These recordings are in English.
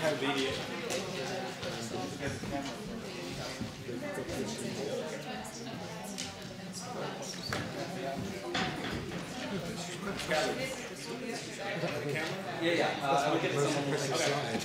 have video. Yeah, yeah. I'll get someone to take a slide.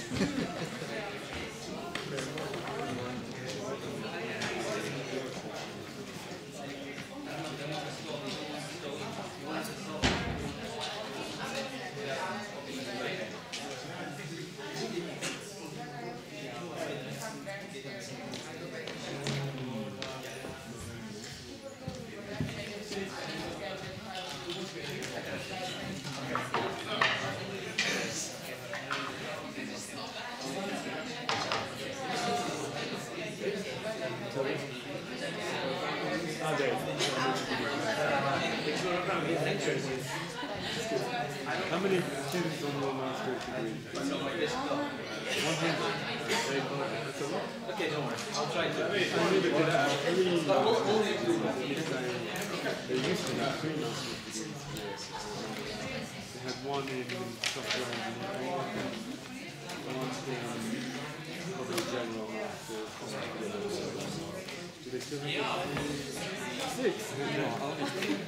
How many students on your master's degree? 100. That's a lot. Okay, don't worry. I'll try to. They used to have 3 master's degrees. They had one in software engineering, one in probably general masters. Do they still have 6? No, I was just thinking.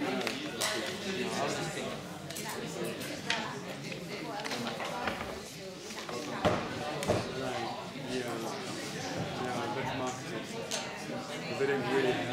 Right, yeah, that's marketing. They didn't really have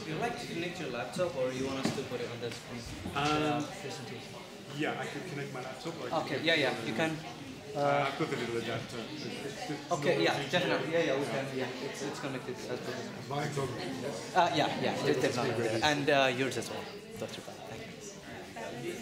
You'd like to connect your laptop, or you want us to put it on this presentation? Yeah, I could connect my laptop. Or okay, yeah, you can. I've got a little adapter. Okay, yeah, definitely. Yeah, we can. Yeah, it's connected as per this. Mine's on. Yeah, definitely. And yours as well. That's fine. Thank you.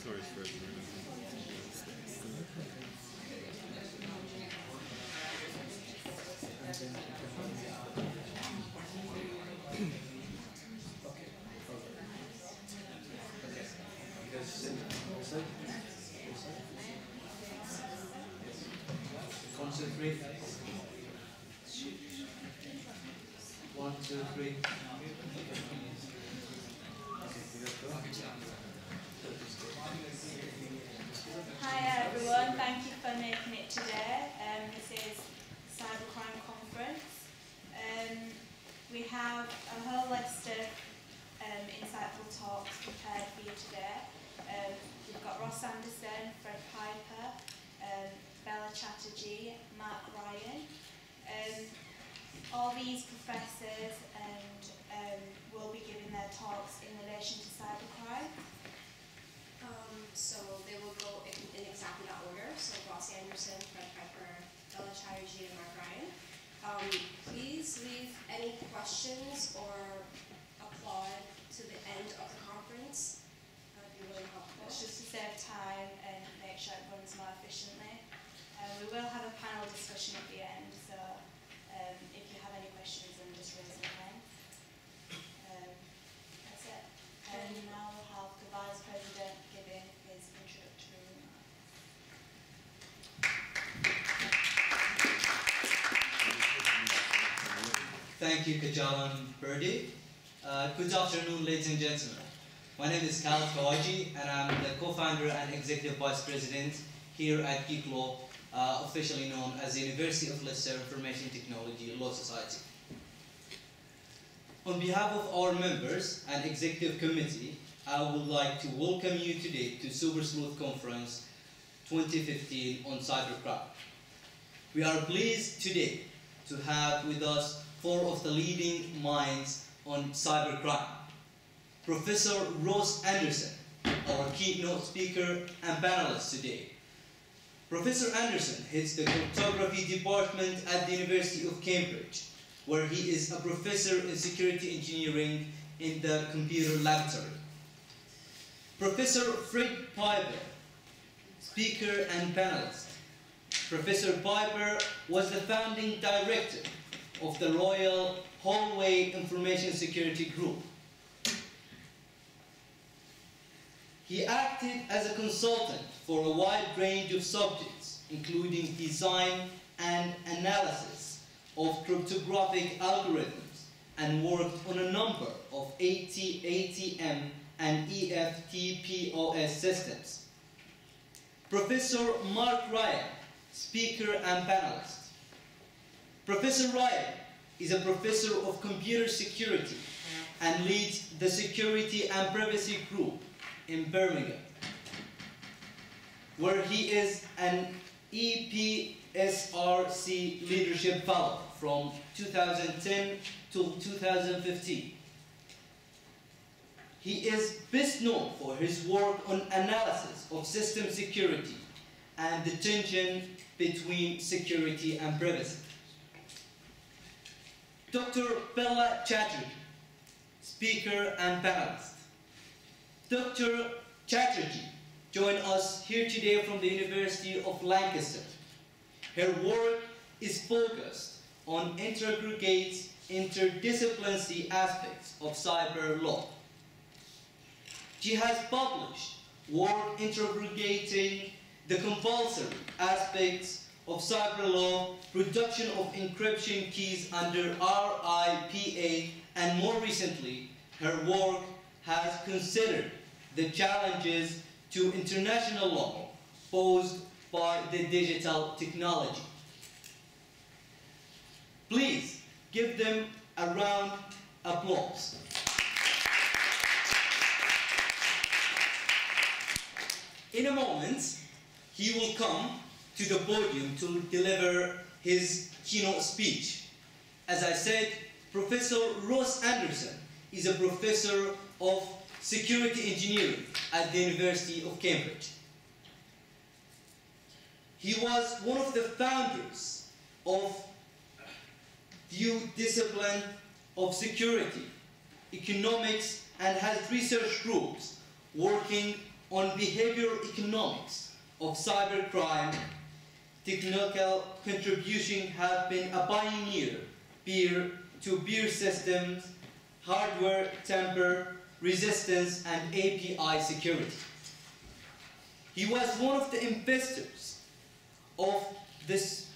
Sorry for it. Concentrate. 1, 2, 3. Hi everyone, thank you for making it today. This is Cybercrime conference. We have a whole Leicester today. We've got Ross Anderson, Fred Piper, Bella Chatterjee, Mark Ryan. All these professors will be giving their talks in relation to cybercrime. So they will go in exactly that order. So Ross Anderson, Fred Piper, Bella Chatterjee, and Mark Ryan. Please leave any questions or applaud to the end of the conference. That would be really helpful. It's just to save time and make sure it runs more efficiently. We will have a panel discussion at the end, so if you have any questions, then just raise your hand. That's it. And now we'll have the Vice President giving his introductory remarks. Thank you, Kajal and Birdie. Good afternoon, ladies and gentlemen. My name is Khaled Kawaji, and I'm the co-founder and executive vice president here at GEEKLAW, officially known as the University of Leicester Information Technology Law Society. On behalf of our members and executive committee, I would like to welcome you today to Sleuth Conference 2015 on cybercrime. We are pleased today to have with us 4 of the leading minds on cybercrime. Professor Ross Anderson, our keynote speaker and panelist today. Professor Anderson heads the cryptography department at the University of Cambridge, where he is a professor in security engineering in the computer laboratory. Professor Fred Piper, speaker and panelist. Professor Piper was the founding director of the Royal Hallway Information Security Group. He acted as a consultant for a wide range of subjects, including design and analysis of cryptographic algorithms, and worked on a number of ATM and EFTPOS systems. Professor Mark Ryan, speaker and panelist. Professor Ryan is a professor of computer security and leads the Security and Privacy Group in Birmingham, where he is an EPSRC Leadership Fellow from 2010 to 2015. He is best known for his work on analysis of system security and the tension between security and privacy. Dr. Bella Chatterjee, speaker and panelist. Dr. Chatterjee joined us here today from the University of Leicester. Her work is focused on interdisciplinary aspects of cyber law. She has published work interrogating the compulsory aspects of cyber law, production of encryption keys under RIPA, and more recently, her work has considered the challenges to international law posed by the digital technology. Please give them a round of applause. In a moment, he will come to the podium to deliver his keynote speech. As I said, Professor Ross Anderson is a professor of security engineering at the University of Cambridge. He was one of the founders of the discipline of security, economics, and has research groups working on behavioral economics of cybercrime. Technical contribution have been a pioneer peer-to-peer systems, hardware tamper resistance, and API security. He was one of the investors of this.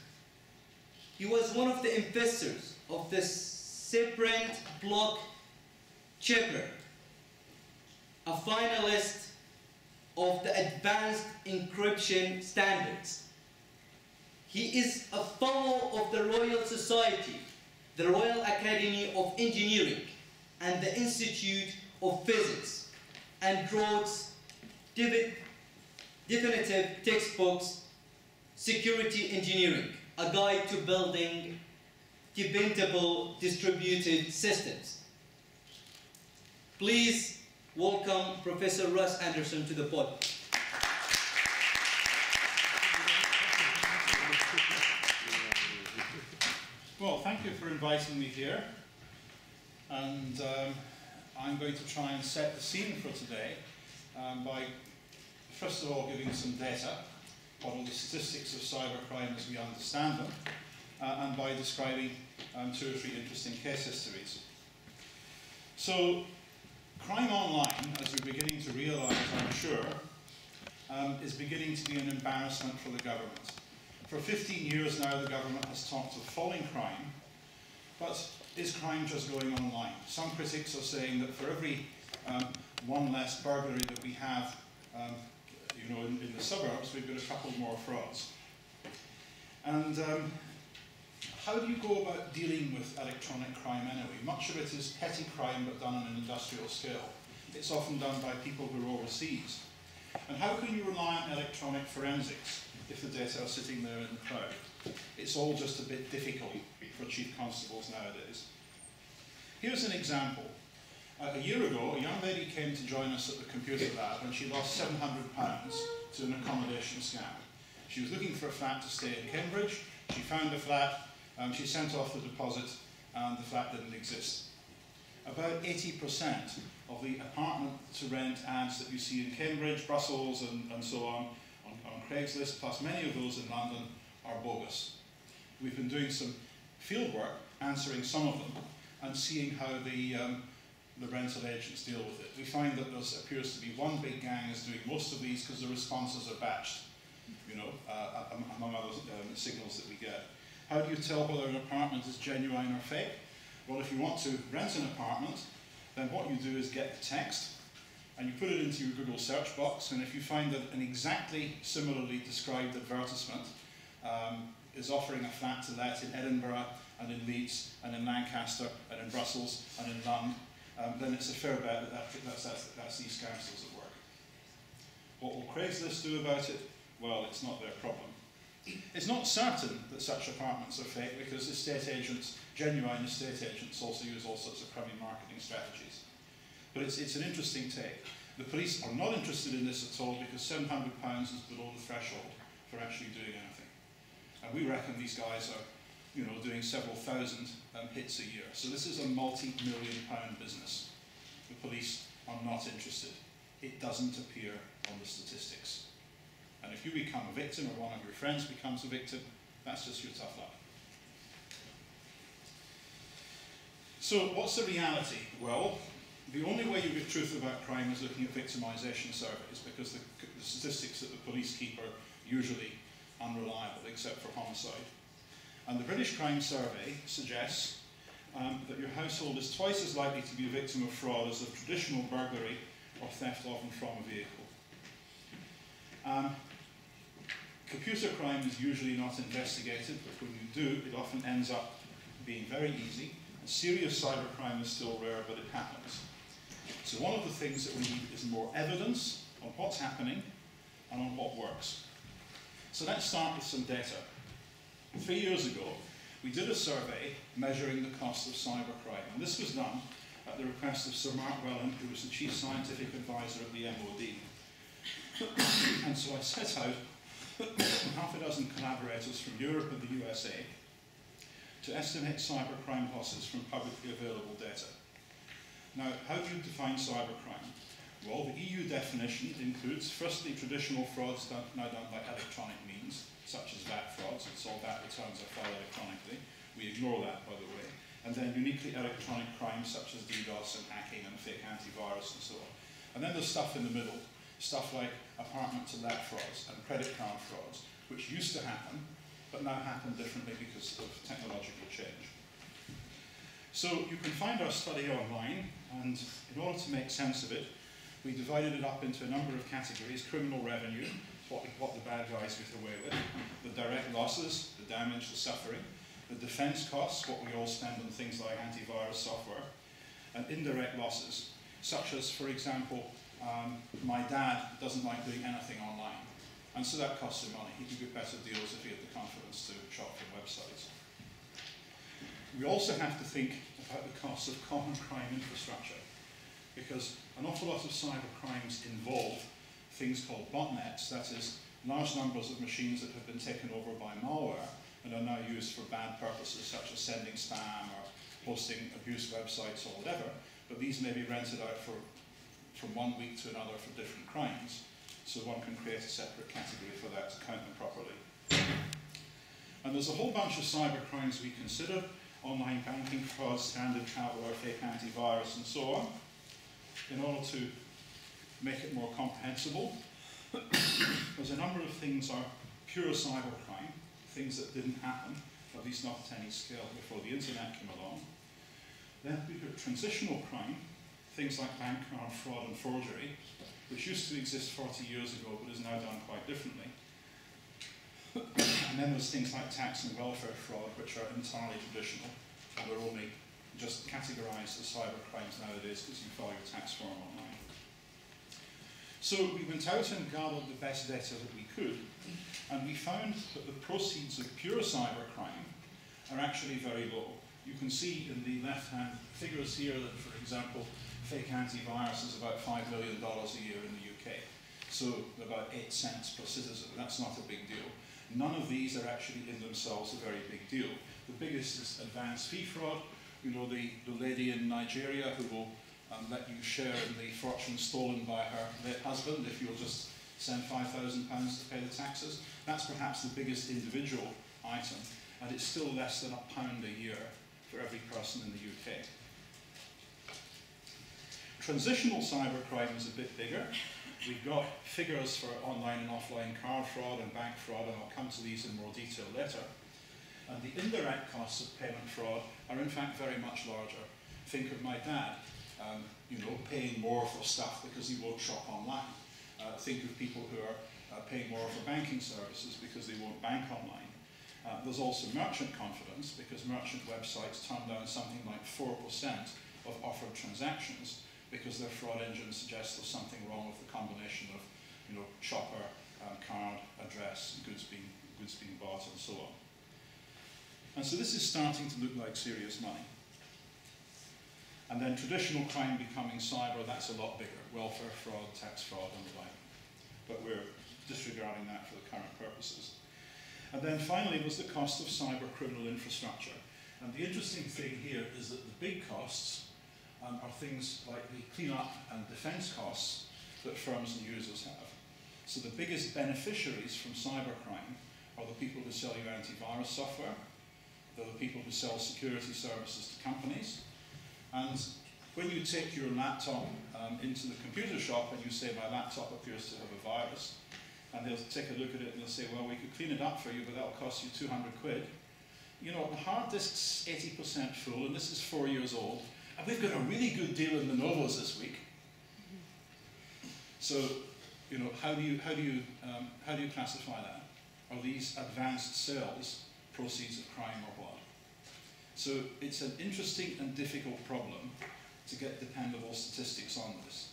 He was one of the investors of the Cybercrime block chipper, a finalist of the Advanced Encryption Standards. He is a fellow of the Royal Society, the Royal Academy of Engineering, and the Institute of Physics, and wrote definitive textbooks, Security Engineering, a guide to building dependable distributed systems. Please welcome Professor Russ Anderson to the podium. Well, thank you for inviting me here. And I'm going to try and set the scene for today by, first of all, giving some data on the statistics of cybercrime as we understand them, and by describing 2 or 3 interesting case histories. So, crime online, as we're beginning to realise, I'm sure, is beginning to be an embarrassment for the government. For 15 years now, the government has talked of falling crime, but is crime just going online? Some critics are saying that for every one less burglary that we have in the suburbs, we've got a couple more frauds. And how do you go about dealing with electronic crime anyway? Much of it is petty crime but done on an industrial scale. It's often done by people who are overseas. And how can you rely on electronic forensics if the data are sitting there in the cloud? It's all just a bit difficult for chief constables nowadays. Here's an example. A year ago, a young lady came to join us at the computer lab and she lost £700 to an accommodation scam. She was looking for a flat to stay in Cambridge. She found a flat, she sent off the deposit, and the flat didn't exist. About 80% of the apartment to rent ads that you see in Cambridge, Brussels, and so on Craigslist, plus many of those in London, are bogus. We've been doing some field work, answering some of them, and seeing how the rental agents deal with it. We find that there appears to be one big gang is doing most of these because the responses are batched, among other signals that we get. How do you tell whether an apartment is genuine or fake? Well, if you want to rent an apartment, then what you do is get the text, and you put it into your Google search box, and if you find that an exactly similarly described advertisement is offering a flat to let in Edinburgh, and in Leeds, and in Lancaster, and in Brussels, and in London, then it's a fair bet that that's these scamsters at work. What will Craigslist do about it? Well, it's not their problem. It's not certain that such apartments are fake because genuine estate agents also use all sorts of crummy marketing strategies. But it's an interesting take. The police are not interested in this at all because £700 is below the threshold for actually doing anything. And we reckon these guys are doing several thousand hits a year. So this is a multi-million-pound business. The police are not interested. It doesn't appear on the statistics. And if you become a victim or one of your friends becomes a victim, that's just your tough luck. So what's the reality? Well, the only way you get truth about crime is looking at victimization surveys, because the statistics that the police keep are usually unreliable, except for homicide. And the British Crime Survey suggests that your household is twice as likely to be a victim of fraud as of traditional burglary or theft of and from a vehicle. Computer crime is usually not investigated, but when you do, it often ends up being very easy. And serious cybercrime is still rare, but it happens. So one of the things that we need is more evidence on what's happening and on what works. So let's start with some data. 3 years ago, we did a survey measuring the cost of cybercrime, and this was done at the request of Sir Mark Welland, who was the Chief Scientific Advisor of the MOD. And so I set out half a dozen collaborators from Europe and the USA to estimate cybercrime losses from publicly available data. Now, how do you define cybercrime? Well, the EU definition includes, firstly, traditional frauds now done by electronic means, such as VAT frauds, and so VAT returns are filed electronically. We ignore that, by the way. And then uniquely electronic crimes such as DDoS and hacking and fake antivirus and so on. And then there's stuff in the middle, stuff like apartment-to-let frauds and credit card frauds, which used to happen, but now happen differently because of technological change. So you can find our study online, and in order to make sense of it, we divided it up into a number of categories: criminal revenue, what the bad guys get away with, the direct losses, the damage, the suffering, the defense costs, what we all spend on things like antivirus software, and indirect losses, such as, for example, my dad doesn't like doing anything online. And so that costs him money. He could get better deals if he had the confidence to shop from websites. We also have to think about the costs of common crime infrastructure, because an awful lot of cyber crimes involve things called botnets, that is, large numbers of machines that have been taken over by malware and are now used for bad purposes, such as sending spam or hosting abuse websites or whatever, but these may be rented out from one week to another for different crimes, so one can create a separate category for that to count them properly. And there's a whole bunch of cyber crimes we consider: online banking fraud, standard traveler, fake antivirus, and so on. In order to make it more comprehensible, there's a number of things are pure cybercrime, things that didn't happen, at least not at any scale, before the internet came along. Then we've got transitional crime, things like bank card fraud and forgery, which used to exist 40 years ago but is now done quite differently. And then there's things like tax and welfare fraud, which are entirely traditional, and are only just categorized as cyber crimes nowadays because you file your tax form online. So we went out and gathered the best data that we could, and we found that the proceeds of pure cybercrime are actually very low. You can see in the left-hand figures here that, for example, fake antivirus is about $5 million a year in the UK. So about 8 cents per citizen. That's not a big deal. None of these are actually in themselves a very big deal. The biggest is advanced fee fraud. You know, the lady in Nigeria who will let you share in the fortune stolen by her late husband if you'll just send £5,000 to pay the taxes. That's perhaps the biggest individual item, and it's still less than £1 a year for every person in the UK. Transitional cybercrime is a bit bigger. We've got figures for online and offline card fraud and bank fraud, and I'll come to these in more detail later. And the indirect costs of payment fraud are in fact very much larger. Think of my dad, you know, paying more for stuff because he won't shop online. Think of people who are paying more for banking services because they won't bank online. There's also merchant confidence, because merchant websites turn down something like 4% of offered transactions because their fraud engine suggests there's something wrong with the combination of, you know, shopper, card, address, goods being bought, and so on. And so this is starting to look like serious money. And then traditional crime becoming cyber, that's a lot bigger. Welfare fraud, tax fraud, and the like. But we're disregarding that for the current purposes. And then finally, there's the cost of cyber criminal infrastructure. And the interesting thing here is that the big costs are things like the cleanup and defense costs that firms and users have. So the biggest beneficiaries from cybercrime are the people who sell you antivirus software. They're the people who sell security services to companies. And when you take your laptop into the computer shop and you say, my laptop appears to have a virus, and they'll take a look at it and they'll say, well, we could clean it up for you, but that'll cost you 200 quid. You know, the hard disk's 80% full, and this is 4 years old, and we've got a really good deal in the Novos this week. So, you know, how do you classify that? Are these advanced sales proceeds of crime or what? So it's an interesting and difficult problem to get dependable statistics on this,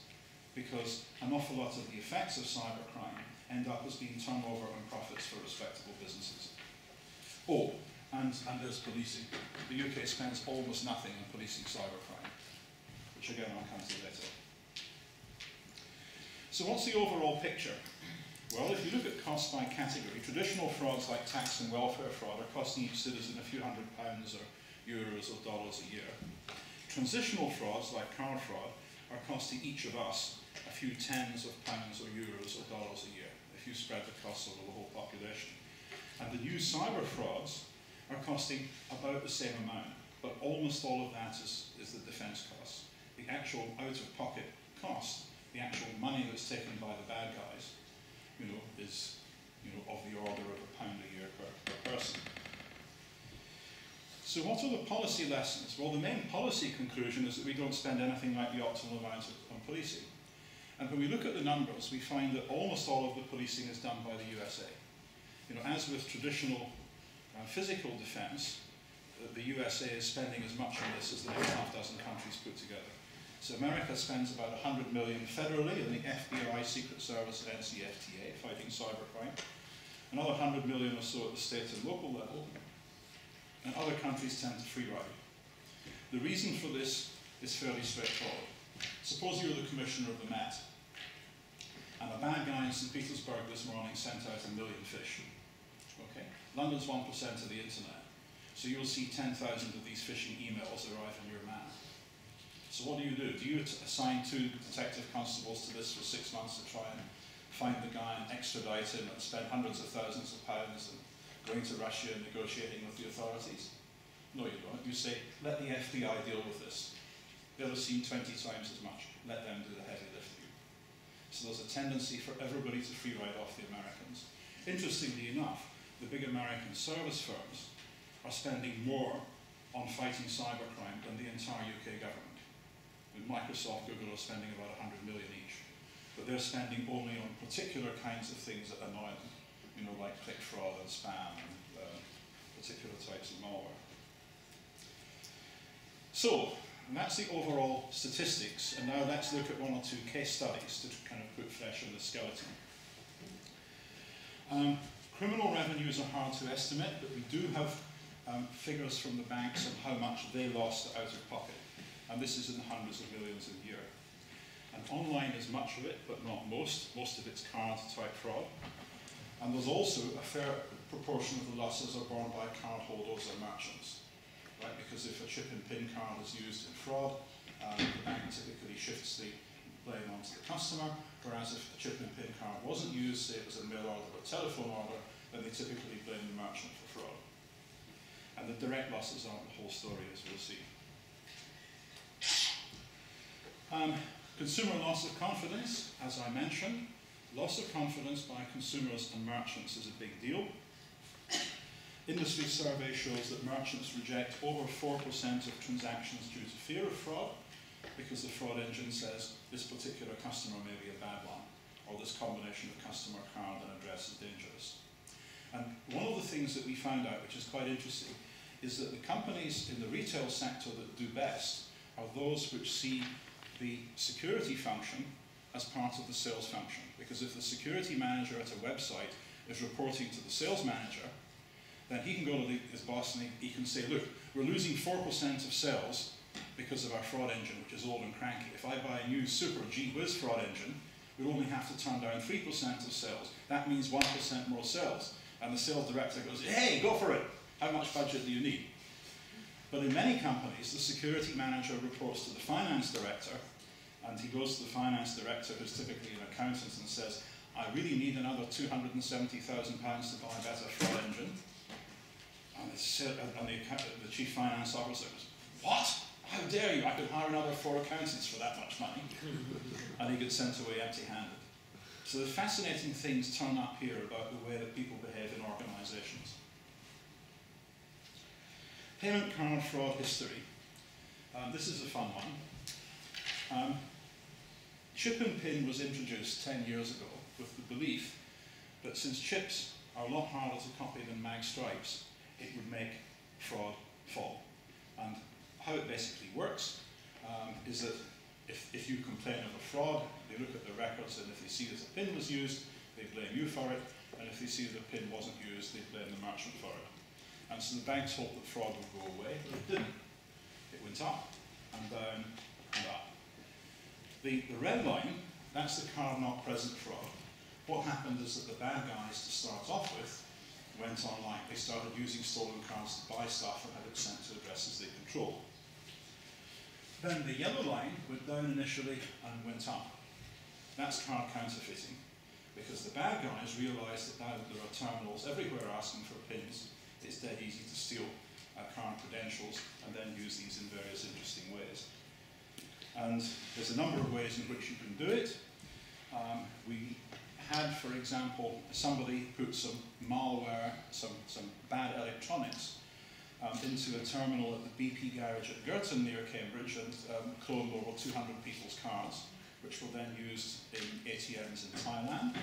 because an awful lot of the effects of cybercrime end up as being turnover and profits for respectable businesses. Oh, and there's policing. The UK spends almost nothing on policing cybercrime, which again I'll come to later. So what's the overall picture? Well, if you look at costs by category, traditional frauds like tax and welfare fraud are costing each citizen a few £100 or euros or dollars a year. Transitional frauds like card fraud are costing each of us a few tens of pounds or euros or dollars a year, if you spread the costs over the whole population. And the new cyber frauds are costing about the same amount, but almost all of that is the defense costs. The actual out-of-pocket cost, the actual money that's taken by the bad guys, you know, is, you know, of the order of £1 a year per person. So what are the policy lessons? Well, the main policy conclusion is that we don't spend anything like the optimal amount on policing. And when we look at the numbers, we find that almost all of the policing is done by the USA. You know, as with traditional physical defense, the USA is spending as much on this as the next half dozen countries put together. So America spends about 100 million federally in the FBI, Secret Service, and NCFTA fighting cybercrime. Another 100 million or so at the state and local level. And other countries tend to free ride. The reason for this is fairly straightforward. Suppose you're the commissioner of the Met, and a bad guy in St. Petersburg this morning sent out 1 million fish. Okay? London's 1% of the internet. So you'll see 10,000 of these phishing emails arrive in your man. So what do? Do you assign 2 detective constables to this for 6 months to try and find the guy and extradite him and spend hundreds of thousands of pounds and going to Russia and negotiating with the authorities? No, you don't. You say, let the FBI deal with this. They'll have seen 20 times as much. Let them do the heavy lifting. So there's a tendency for everybody to free ride off the Americans. Interestingly enough, the big American service firms are spending more on fighting cybercrime than the entire UK government. With Microsoft, Google are spending about 100 million each. But they're spending only on particular kinds of things that annoy them, you know, like click fraud and spam and particular types of malware. So, and that's the overall statistics, and now let's look at 1 or 2 case studies to kind of put flesh on the skeleton. Criminal revenues are hard to estimate, but we do have figures from the banks on how much they lost out of pocket, and this is in the hundreds of millions a year. And online is much of it, but not most. Most of it's card-type fraud. And there's also a fair proportion of the losses are borne by cardholders and merchants, right? Because if a chip and PIN card is used in fraud, the bank typically shifts the blame onto the customer, whereas if a chip and PIN card wasn't used, say it was a mail order or a telephone order, then they typically blame the merchant for fraud. And the direct losses aren't the whole story, as we'll see. Consumer loss of confidence, as I mentioned. Loss of confidence by consumers and merchants is a big deal. Industry survey shows that merchants reject over 4% of transactions due to fear of fraud, because the fraud engine says this particular customer may be a bad one, or this combination of customer card and address is dangerous. And one of the things that we found out, which is quite interesting, is that the companies in the retail sector that do best are those which see the security function as part of the sales function. Because if the security manager at a website is reporting to the sales manager, then he can go to his boss and he can say, look, we're losing 4% of sales because of our fraud engine, which is old and cranky. If I buy a new super gee whiz fraud engine, we'll only have to turn down 3% of sales. That means 1% more sales. And the sales director goes, hey, go for it. How much budget do you need? But in many companies, the security manager reports to the finance director, and he goes to the finance director, who's typically an accountant, and says, I really need another £270,000 to buy a better fraud engine. And the chief finance officer goes, what? How dare you? I could hire another 4 accountants for that much money. And he gets sent away empty-handed. So the fascinating things turn up here about the way that people behave in organizations. Payment card fraud history. This is a fun one. Chip and PIN was introduced 10 years ago with the belief that since chips are a lot harder to copy than mag stripes, it would make fraud fall. And how it basically works is that if you complain of a fraud, they look at the records, and if they see that a PIN was used, they blame you for it, and if they see that a PIN wasn't used, they blame the merchant for it. And so the banks hoped that fraud would go away, but it didn't. It went up and down and up. The red line, that's the card not present fraud. What happened is that the bad guys, to start off with, went online. They started using stolen cards to buy stuff and had it sent to addresses they control. Then the yellow line went down initially and went up. That's card counterfeiting, because the bad guys realized that now that there are terminals everywhere asking for PINs, it's dead easy to steal card credentials and then use these in various interesting ways. And there's a number of ways in which you can do it. We had, for example, somebody put some malware, some bad electronics into a terminal at the BP garage at Girton near Cambridge and cloned over 200 people's cards, which were then used in ATMs in Thailand.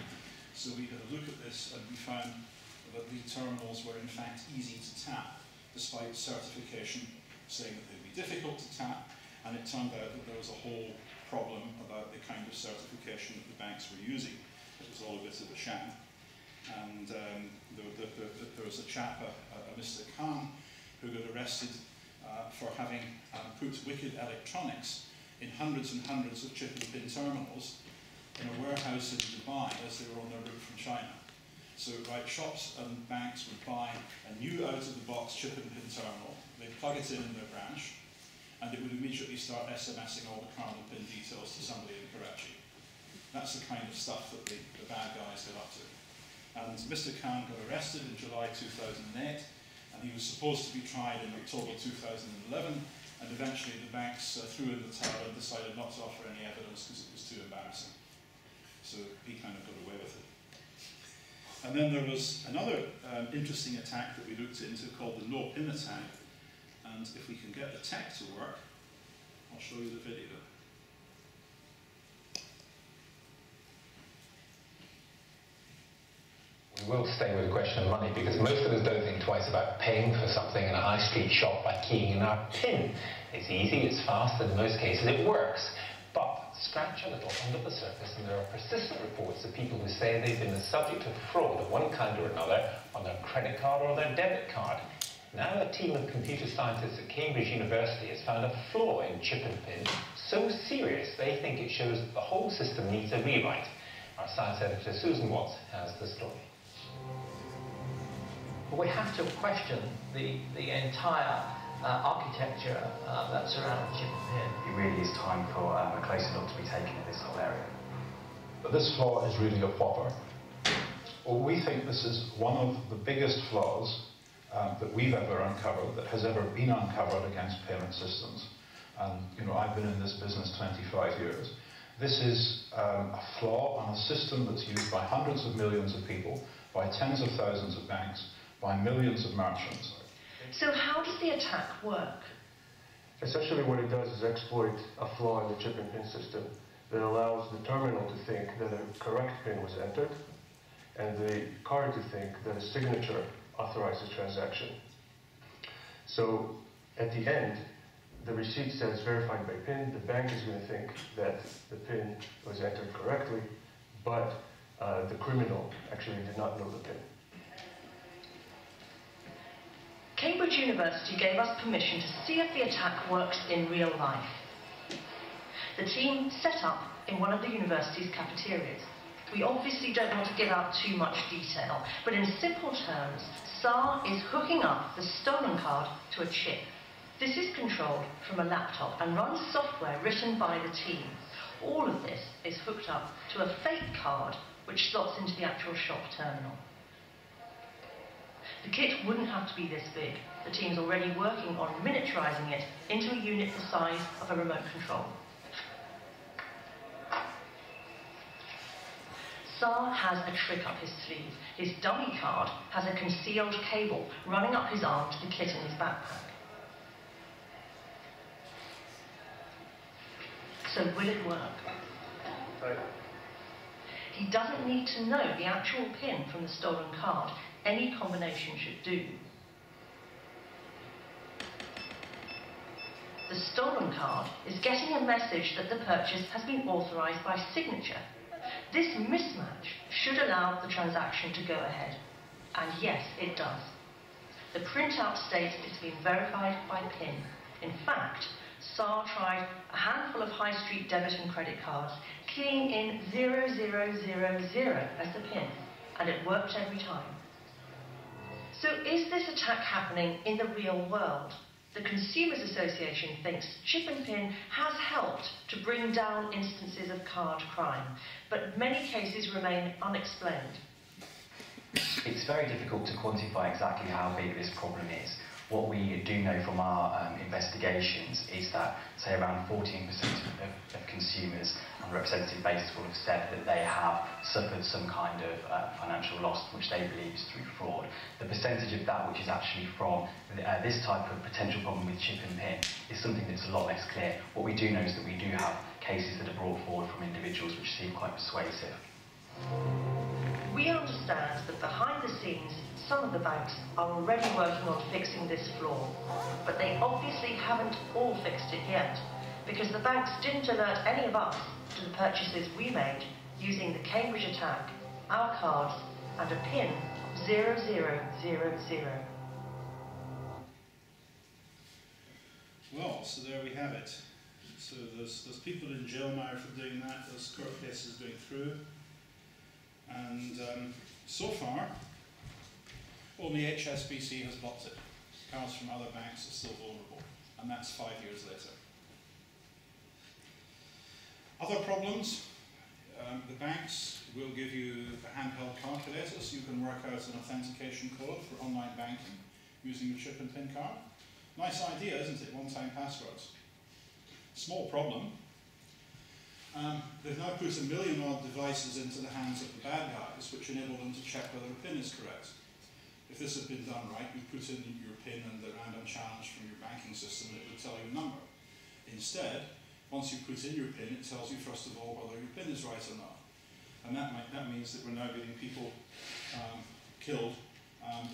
So we had a look at this and we found that the terminals were in fact easy to tap, despite certification saying that they'd be difficult to tap. and it turned out that there was a whole problem about the kind of certification that the banks were using. It was all a bit of a sham. And there was a chap, a Mr. Khan, who got arrested for having put wicked electronics in hundreds and hundreds of chip and pin terminals in a warehouse in Dubai as they were on their route from China. So shops and banks would buy a new out-of-the-box chip and pin terminal, they'd plug it in their branch, and it would immediately start SMSing all the card and pin details to somebody in Karachi. That's the kind of stuff that the bad guys got up to. And Mr. Khan got arrested in July 2008, and he was supposed to be tried in October 2011, and eventually the banks threw in the towel and decided not to offer any evidence because it was too embarrassing. So he kind of got away with it. And then there was another interesting attack that we looked into called the no-pin attack. And if we can get the tech to work, I'll show you the video. We will stay with the question of money because most of us don't think twice about paying for something in a high street shop by keying in our PIN. It's easy, it's fast, and in most cases it works. But scratch a little under the surface and there are persistent reports of people who say they've been the subject of fraud of one kind or another on their credit card or their debit card. Now a team of computer scientists at Cambridge University has found a flaw in chip and pin so serious they think it shows that the whole system needs a rewrite. Our science editor Susan Watts has the story. But we have to question the entire architecture that surrounds chip and pin. It really is time for a closer look to be taken at this whole area. But this flaw is really a whopper. Well, we think this is one of the biggest flaws that we've ever uncovered, that has ever been uncovered against payment systems. And, you know, I've been in this business 25 years. This is a flaw on a system that's used by hundreds of millions of people, by tens of thousands of banks, by millions of merchants. So how does the attack work? Essentially what it does is exploit a flaw in the chip and pin system that allows the terminal to think that a correct pin was entered and the card to think that a signature authorizes transaction. So at the end, the receipt says verified by PIN. The bank is going to think that the PIN was entered correctly, but the criminal actually did not know the PIN. Cambridge University gave us permission to see if the attack works in real life. The team set up in one of the university's cafeterias. We obviously don't want to give out too much detail, but in simple terms, SAR is hooking up the stolen card to a chip. This is controlled from a laptop and runs software written by the team. All of this is hooked up to a fake card which slots into the actual shop terminal. The kit wouldn't have to be this big. The team's already working on miniaturizing it into a unit the size of a remote control. SAR has a trick up his sleeve. His dummy card has a concealed cable running up his arm to the kit in his backpack. So will it work? Right. He doesn't need to know the actual PIN from the stolen card. Any combination should do. The stolen card is getting a message that the purchase has been authorized by signature. This mismatch should allow the transaction to go ahead. And yes, it does. The printout states it's been verified by PIN. In fact, SAR tried a handful of high street debit and credit cards, keying in 0000 as the PIN, and it worked every time. So is this attack happening in the real world? The Consumers Association thinks chip and PIN has helped to bring down instances of card crime, but many cases remain unexplained. It's very difficult to quantify exactly how big this problem is. What we do know from our investigations is that, say, around 14% of consumers on a representative basis will have said that they have suffered some kind of financial loss, which they believe is through fraud. The percentage of that which is actually from this type of potential problem with chip and PIN is something that's a lot less clear. What we do know is that we do have cases that are brought forward from individuals which seem quite persuasive. We understand that behind the scenes, some of the banks are already working on fixing this flaw, but they obviously haven't all fixed it yet. because the banks didn't alert any of us to the purchases we made using the Cambridge attack, our cards, and a PIN of 0000. Well, so there we have it. So there's people in jail now for doing that, there's court cases going through, and so far, only HSBC has blocked it. Cards from other banks are still vulnerable, and that's 5 years later. Other problems, the banks will give you a handheld calculator so you can work out an authentication code for online banking using your chip and PIN card. Nice idea, isn't it? One-time passwords. Small problem. They've now put 1 million odd devices into the hands of the bad guys, which enable them to check whether a PIN is correct. If this had been done right, you put in your PIN and the random challenge from your banking system, and it would tell you a number. Instead, once you put in your PIN, it tells you first of all whether your PIN is right or not. And that means that we're now getting people killed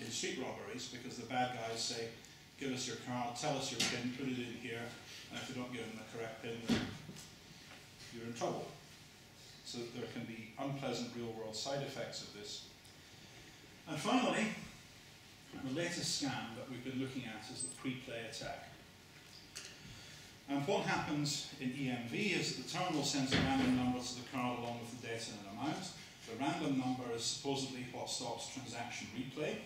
in street robberies because the bad guys say, give us your card, tell us your PIN, put it in here, and if you don't give them the correct PIN, then you're in trouble. So there can be unpleasant real-world side effects of this. And finally, the latest scam that we've been looking at is the pre-play attack. And what happens in EMV is that the terminal sends a random number to the card along with the data and amount. The random number is supposedly what stops transaction replay,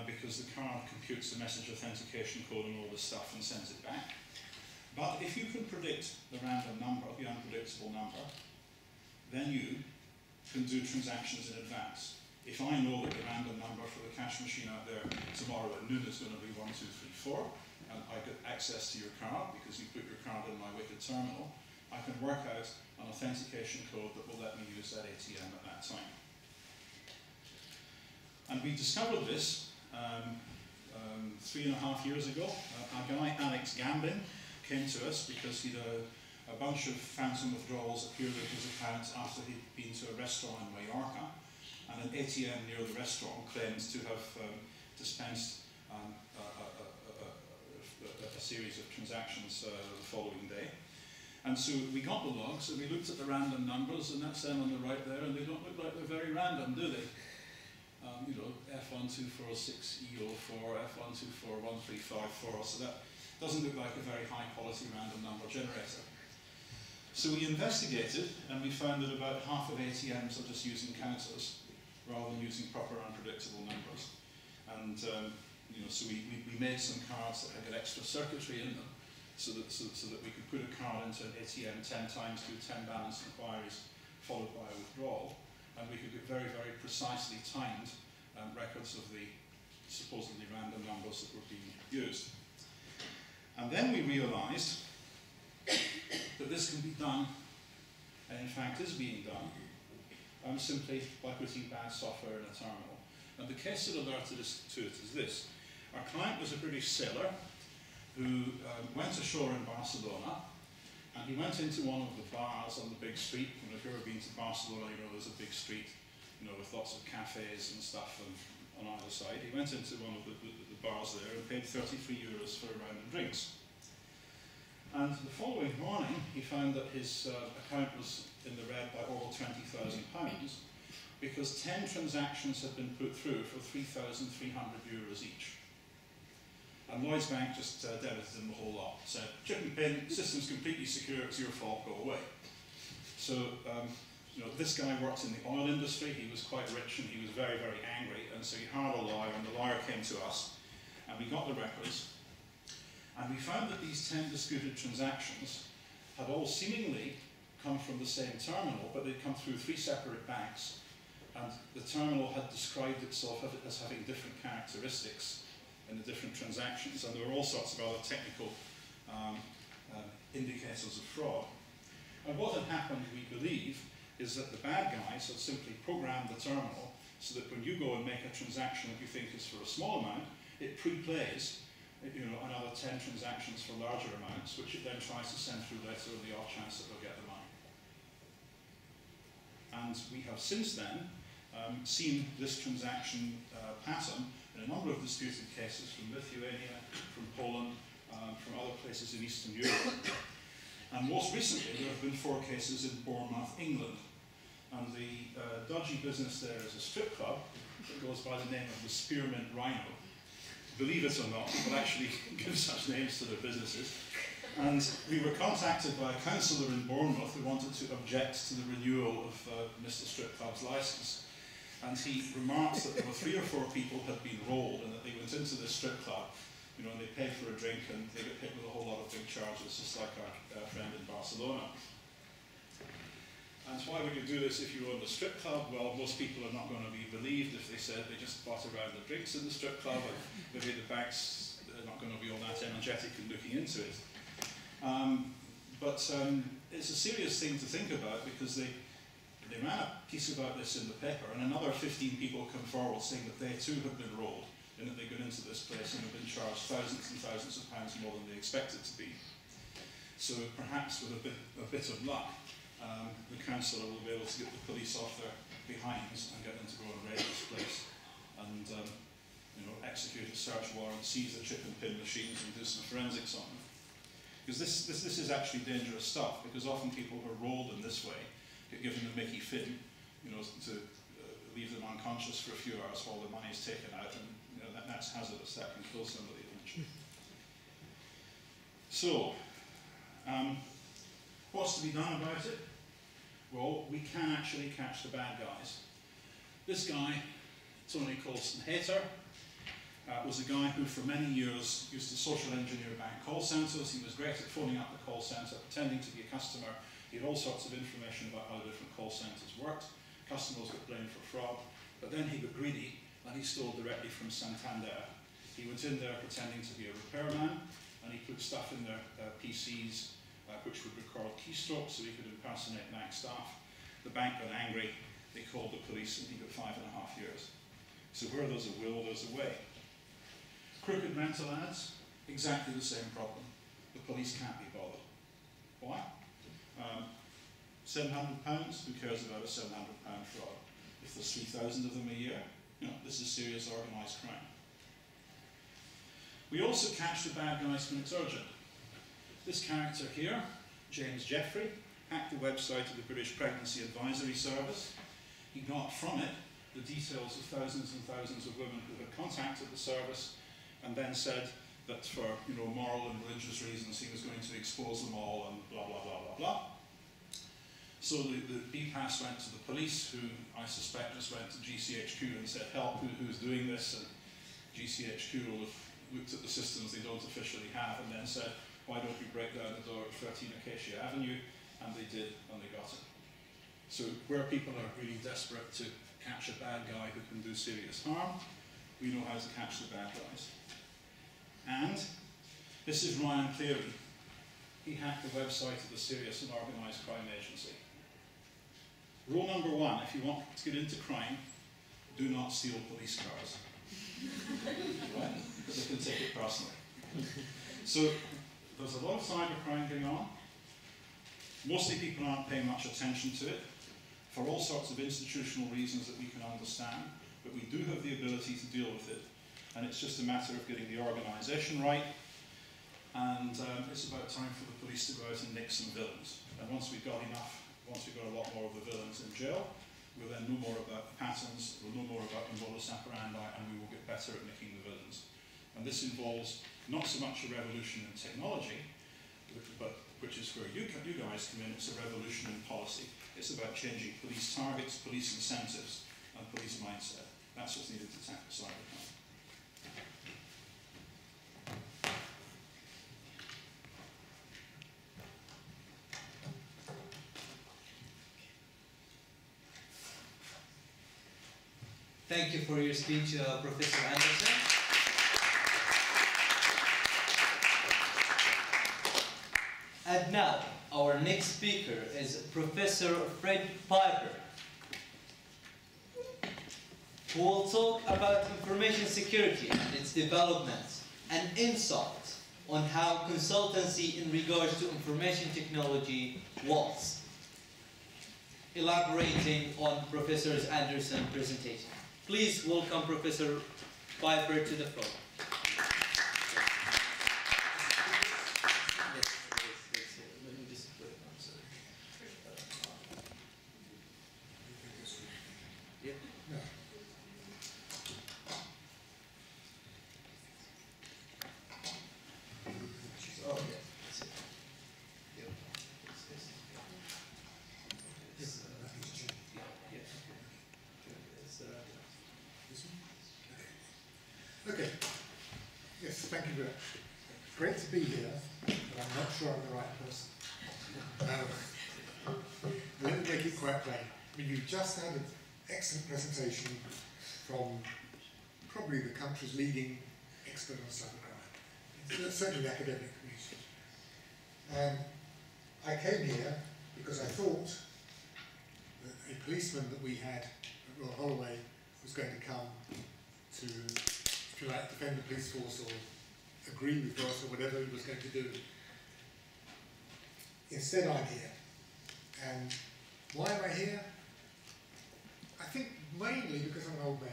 because the card computes the message authentication code and all this stuff and sends it back. But if you can predict the random number, the unpredictable number, then you can do transactions in advance. If I know that the random number for the cash machine out there tomorrow at noon is going to be 1, 2, 3, 4, and I get access to your card because you put your card in my wicked terminal, I can work out an authentication code that will let me use that ATM at that time. And we discovered this 3.5 years ago. Our guy, Alex Gambin, came to us because he'd a bunch of phantom withdrawals appeared in his account after he'd been to a restaurant in Mallorca, and an ATM near the restaurant claims to have dispensed a series of transactions the following day. And so we got the logs and we looked at the random numbers, and that's them on the right there, and they don't look like they're very random, do they? You know, F1246E04, F124135, so that doesn't look like a very high quality random number generator. So we investigated, and we found that about half of ATMs are just using counters rather than using proper unpredictable numbers. And you know, so we made some cards that had extra circuitry in them, so that we could put a card into an ATM 10 times, do 10 balance inquiries, followed by a withdrawal, and we could get very, very precisely timed records of the supposedly random numbers that were being used. And then we realized that this can be done, and in fact is being done, simply by putting bad software in a terminal. And the case that alerted us to it is this. Our client was a British sailor who went ashore in Barcelona, and he went into one of the bars on the big street. And if you've ever been to Barcelona, you know there's a big street, you know, with lots of cafes and stuff on either side. He went into one of the bars there and paid 33 euros for a round of drinks. And the following morning, he found that his account was in the red by over £20,000 because 10 transactions had been put through for 3,300 euros each. And Lloyds Bank just debited him the whole lot. Said, chip and pin, system's completely secure, it's your fault, go away. So, you know, this guy worked in the oil industry, he was quite rich and he was very, very angry, and so he hired a lawyer, and the lawyer came to us, and we got the records, and we found that these 10 disputed transactions had all seemingly come from the same terminal, but they'd come through 3 separate banks, and the terminal had described itself as having different characteristics in the different transactions, and there were all sorts of other technical indicators of fraud. And what had happened, we believe, is that the bad guys had simply programmed the terminal so that when you go and make a transaction that you think is for a small amount, it pre-plays, you know, another 10 transactions for larger amounts, which it then tries to send through later on the off chance that they'll get the money. And we have since then seen this transaction pattern in a number of disputed cases from Lithuania, from Poland, from other places in Eastern Europe. And most recently, there have been 4 cases in Bournemouth, England. And the dodgy business there is a strip club that goes by the name of the Spearmint Rhino. Believe it or not, people actually give such names to their businesses. And we were contacted by a councillor in Bournemouth who wanted to object to the renewal of Mr. Strip Club's licence. And he remarked that there were 3 or 4 people had been rolled and that they went into this strip club, you know, and they paid for a drink and they got hit with a whole lot of big charges, just like our friend in Barcelona. And why would you do this if you own a strip club? Well, most people are not going to be believed if they said they just bought a round of drinks in the strip club, and maybe the banks are not going to be all that energetic in looking into it. But it's a serious thing to think about, because they ran a piece about this in the paper, and another 15 people come forward saying that they too have been rolled, and that they got into this place and have been charged thousands and thousands of pounds more than they expected to be. So perhaps with a bit of luck, the councillor will be able to get the police off their behinds and get them to go and raid this place and you know, execute a search warrant, seize the chip and pin machines and do some forensics on them. Because this is actually dangerous stuff, because often people who are rolled in this way get given the Mickey Fin, you know, to leave them unconscious for a few hours while the money's taken out, and you know, that's hazardous, that can kill somebody eventually. So, what's to be done about it? Well, we can actually catch the bad guys. This guy, Tony Colston-Hayter, was a guy who for many years used to social engineer bank call centres. He was great at phoning up the call centre, pretending to be a customer. He had all sorts of information about how different call centres worked. Customers got blamed for fraud, but then he got greedy and he stole directly from Santander. He went in there pretending to be a repairman, and he put stuff in their PCs which would record keystrokes so he could impersonate bank staff. The bank got angry, they called the police, and he got 5.5 years. So where there's a will, there's a way. Crooked rental ads, exactly the same problem. The police can't be bothered. Why? £700, who cares about a £700 fraud? If there's 3,000 of them a year, you know, this is serious organised crime. We also catch the bad guys when it's urgent. This character here, James Jeffrey, hacked the website of the British Pregnancy Advisory Service. He got from it the details of thousands and thousands of women who had contacted the service, and then said that for, you know, moral and religious reasons he was going to expose them all and blah, blah, blah, blah, blah. So the BPAS went to the police, who I suspect just went to GCHQ and said, help, who's doing this? And GCHQ will have looked at the systems they don't officially have and then said, why don't we break down the door at 13 Acacia Avenue? And they did, and they got it. So where people are really desperate to catch a bad guy who can do serious harm, we know how to catch the bad guys. And this is Ryan Cleary. He hacked the website of the Serious and Organised Crime Agency. Rule number 1, if you want to get into crime, do not steal police cars. Right? Because they can take it personally. So there's a lot of cybercrime going on. Mostly people aren't paying much attention to it for all sorts of institutional reasons that we can understand, but we do have the ability to deal with it, and it's just a matter of getting the organisation right, and it's about time for the police to go out and nick some villains. And once we've got enough, once we've got a lot more of the villains in jail, we'll then know more about the patterns, we'll know more about the modus operandi, and we will get better at nicking the villains. And this involves not so much a revolution in technology, but which is where you guys come in. It's a revolution in policy. It's about changing police targets, police incentives, and police mindset. That's what's needed to tackle cybercrime. Thank you for your speech, Professor Anderson. And now, our next speaker is Professor Fred Piper, who will talk about information security and its development, and insight on how consultancy in regards to information technology works, elaborating on Professor Anderson's presentation. Please welcome Professor Piper to the floor. Let me just Okay. Yes, thank you very much. Great to be here, but I'm not sure I'm the right person. Let me make it quite plain. I mean, you've just had an excellent presentation from probably the country's leading expert on cybercrime. It's certainly the academic community. I came here because I thought that a policeman that we had at Royal Holloway was going to come to, if you like, defend the police force or agree with us or whatever he was going to do. Instead, I'm here. And why am I here? I think mainly because I'm an old man.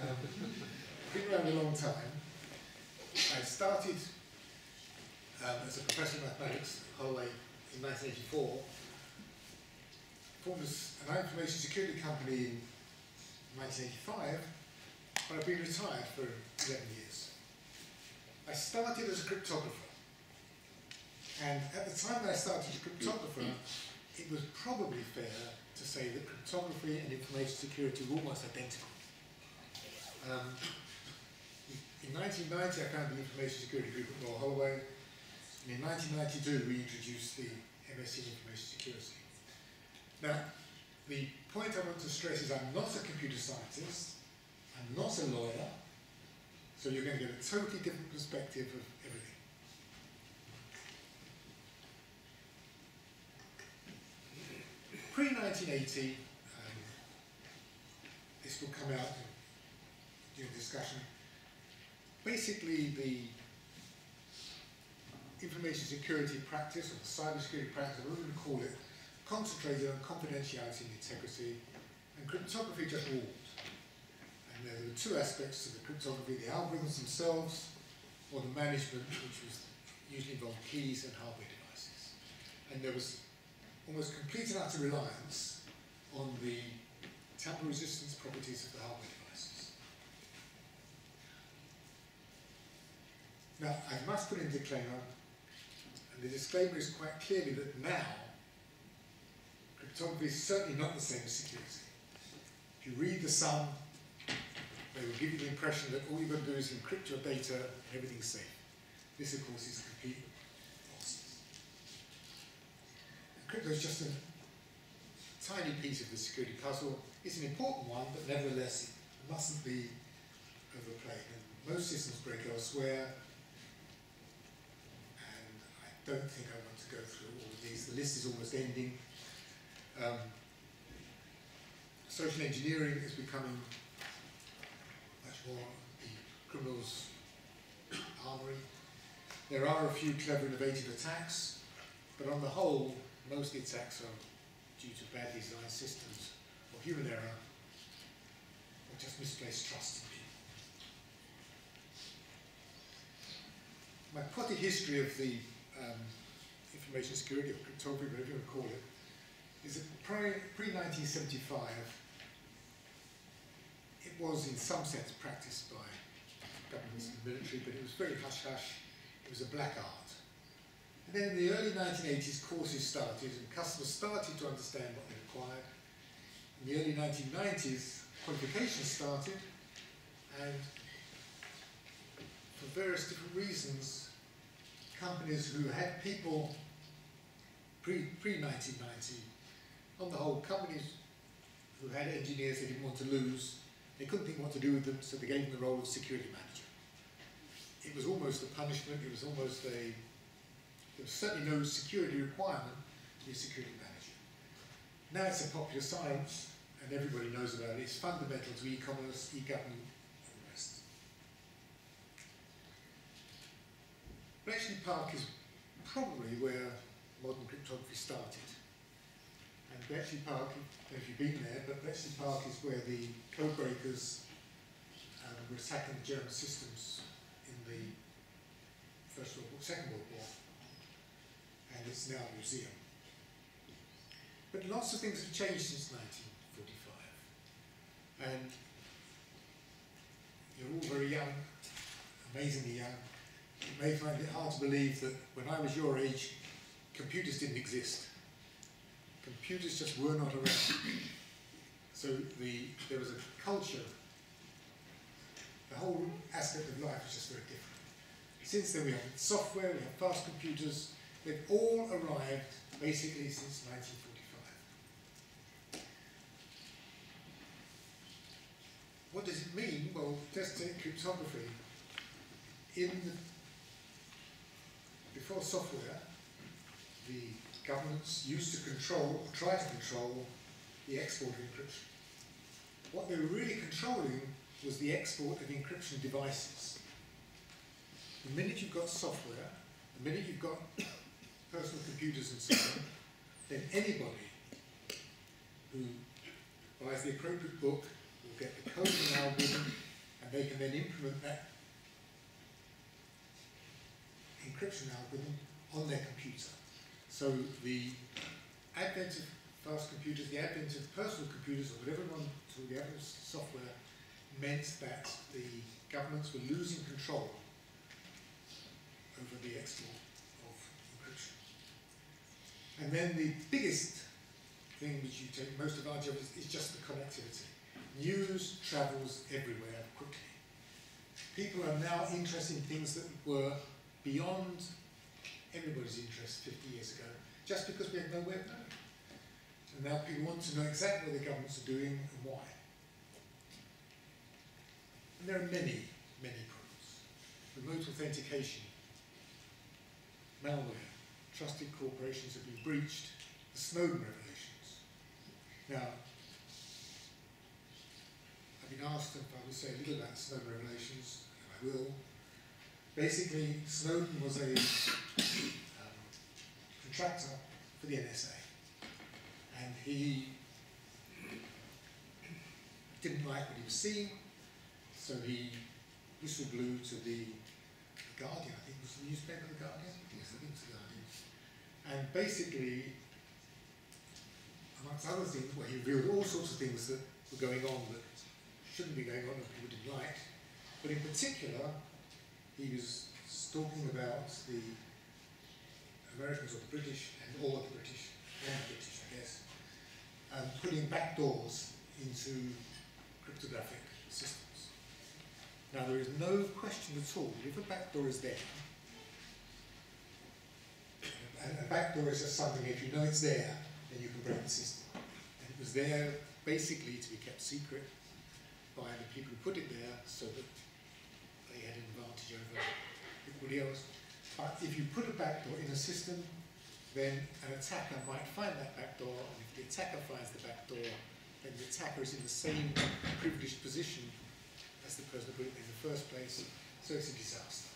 I've been around a long time. I started as a professor of mathematics at Holloway in 1984. Formed an information security company in 1985, but I've been retired for 11 years. I started as a cryptographer. And at the time that I started as a cryptographer, it was probably fair to say that cryptography and information security were almost identical. In 1990, I founded the Information Security Group at Royal Holloway, and in 1992, we introduced the MSc in Information Security. Now, the point I want to stress is I'm not a computer scientist, I'm not a lawyer, so you're going to get a totally different perspective of everything. Pre-1980, this will come out during discussion. Basically, the information security practice, or the cybersecurity practice, whatever we call it, concentrated on confidentiality and integrity, and cryptography just ruled. And there were two aspects to the cryptography: the algorithms themselves, or the management, which was usually involved keys and hardware devices. And there was almost complete and utter reliance on the tamper resistance properties of the hardware devices. Now, I must put in a disclaimer, and the disclaimer is quite clearly that now, cryptography is certainly not the same as security. If you read the sum, they will give you the impression that all you've got to do is encrypt your data and everything's safe. This, of course, is complete nonsense. Crypto is just a tiny piece of the security puzzle. It's an important one, but nevertheless, it mustn't be overplayed. And most systems break elsewhere, and I don't think I want to go through all of these. The list is almost ending. Social engineering is becoming much more the criminal's armory. There are a few clever, innovative attacks, but on the whole, most of the attacks are due to badly designed systems, or human error, or just misplaced trust in people. My potted history of the information security, or cryptography, whatever you want to call it, is that pre-1975, it was in some sense practiced by governments and the military, but it was very hush-hush. It was a black art. And then in the early 1980s, courses started, and customers started to understand what they required. In the early 1990s, qualifications started, and for various different reasons, companies who had people pre-1990, on the whole, companies who had engineers they didn't want to lose, they couldn't think what to do with them, so they gave them the role of security manager. It was almost a punishment, it was almost a, there was certainly no security requirement to be a security manager. Now it's a popular science, and everybody knows about it. It's fundamental to e-commerce, e-government, and the rest. Bletchley Park is probably where modern cryptography started. And Bletchley Park, I don't know if you've been there, but Bletchley Park is where the code breakers were attacking the German systems in the Second World War. And it's now a museum. But lots of things have changed since 1945. And you're all very young, amazingly young. You may find it hard to believe that when I was your age, computers didn't exist. Computers just were not around. So there was a culture, the whole aspect of life is just very different. Since then we have software, we have fast computers, they've all arrived basically since 1945. What does it mean? Well, just take cryptography. Before software, the governments used to control, or try to control, the export of encryption. What they were really controlling was the export of encryption devices. The minute you've got software, the minute you've got personal computers and so on, then anybody who buys the appropriate book will get the code of an algorithm, and they can then implement that encryption algorithm on their computer. So the advent of fast computers, the advent of personal computers, or whatever one, so the advent of software, meant that the governments were losing control over the export of encryption. And then the biggest thing which you take most advantage of is just the connectivity. News travels everywhere quickly. People are now interested in things that were beyond everybody's interest 50 years ago, just because we had no way of knowing. And now people want to know exactly what the governments are doing and why. And there are many, many problems. Remote authentication, malware, trusted corporations have been breached, the Snowden revelations. Now, I've been asked if I would say a little about Snowden revelations, and I will. Basically, Snowden was a contractor for the NSA, and he didn't like what he was seeing, so he whistle-blew to the Guardian, I think it was the newspaper, The Guardian? Yes, I think it was The Guardian. And basically, amongst other things, well, he revealed all sorts of things that were going on that shouldn't be going on and people didn't like, but in particular, he was talking about the Americans or the British, and all of the British, and the British, I guess, putting backdoors into cryptographic systems. Now, there is no question at all, if a backdoor is there, and a backdoor is just something, if you know it's there, then you can break the system. And it was there basically to be kept secret by the people who put it there so that they had an advantage over everybody else. But if you put a backdoor in a system, then an attacker might find that backdoor, and if the attacker finds the backdoor, then the attacker is in the same privileged position as the person who put it in the first place, so it's a disaster.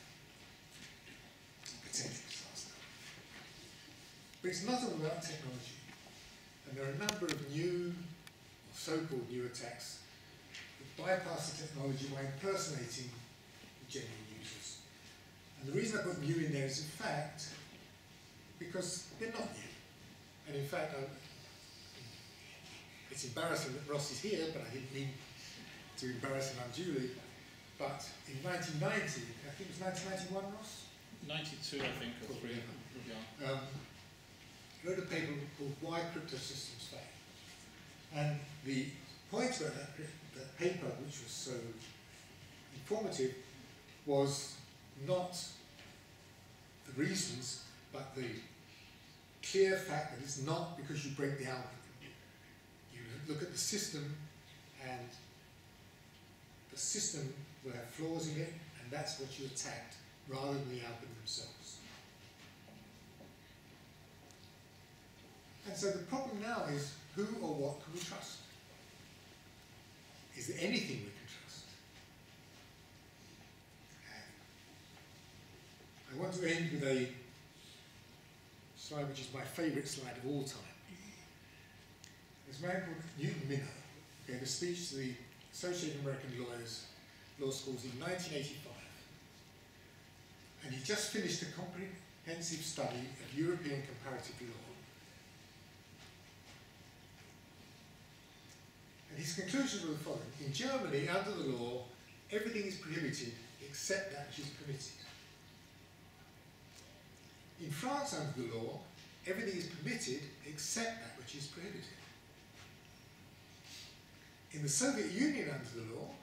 Potential disaster. But it's not all about technology. And there are a number of new, or so-called new attacks that bypass the technology by impersonating the genuine users. And the reason I put new in there is, in fact, because they're not new. And in fact, it's embarrassing that Ross is here, but I didn't mean to embarrass him unduly. But in 1990, I think it was 1991, Ross? 92, I think, or 3. Yeah. He wrote a paper called Why Crypto Systems Fail. And the point about that paper, which was so informative, was not the reasons, but the clear fact that it's not because you break the algorithm. You look at the system, and the system will have flaws in it, and that's what you attacked, rather than the algorithm themselves. And so the problem now is, who or what can we trust? Is there anything we can trust? And I want to end with a slide which is my favourite slide of all time. This man called Newton Minow gave a speech to the Associated American Law Schools in 1985. And he just finished a comprehensive study of European comparative law. And his conclusions were the following. In Germany, under the law, everything is prohibited except that which is permitted. In France, under the law, everything is permitted except that which is prohibited. In the Soviet Union, under the law,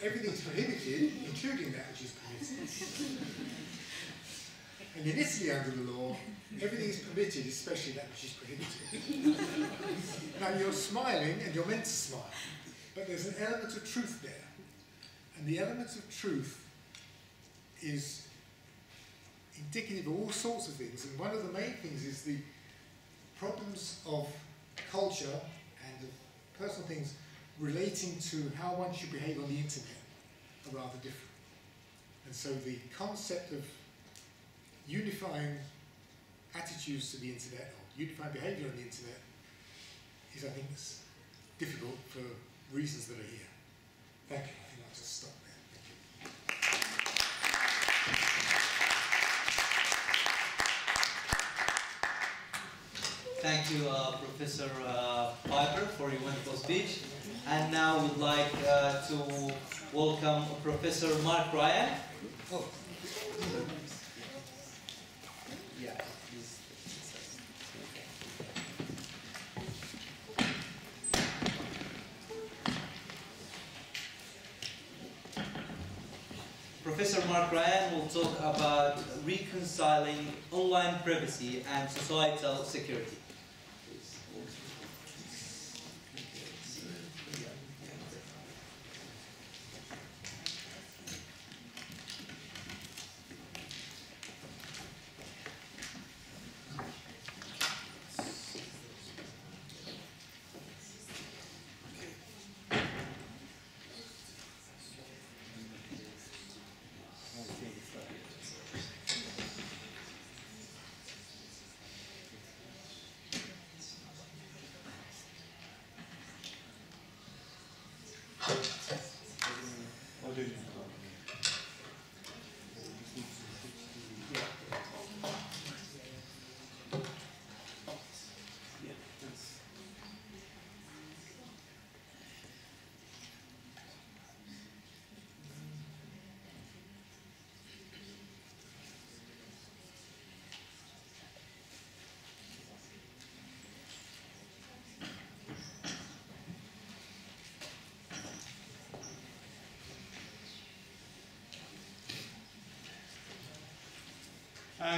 everything's prohibited, including that which is permitted. And in Italy, under the law, everything is permitted, especially that which is prohibited. Now, you're smiling, and you're meant to smile, but there's an element of truth there. And the element of truth is indicative of all sorts of things, and one of the main things is the problems of culture and of personal things relating to how one should behave on the internet are rather different. And so the concept of unifying attitudes to the internet, or unifying behaviour on the internet, is, I think, difficult for reasons that are here. Thank you. I think I'll just stop there. Thank you. Thank you, Professor Piper, for your wonderful speech. And now we'd like to welcome Professor Mark Ryan. Oh. Yeah. Professor Mark Ryan will talk about reconciling online privacy and societal security.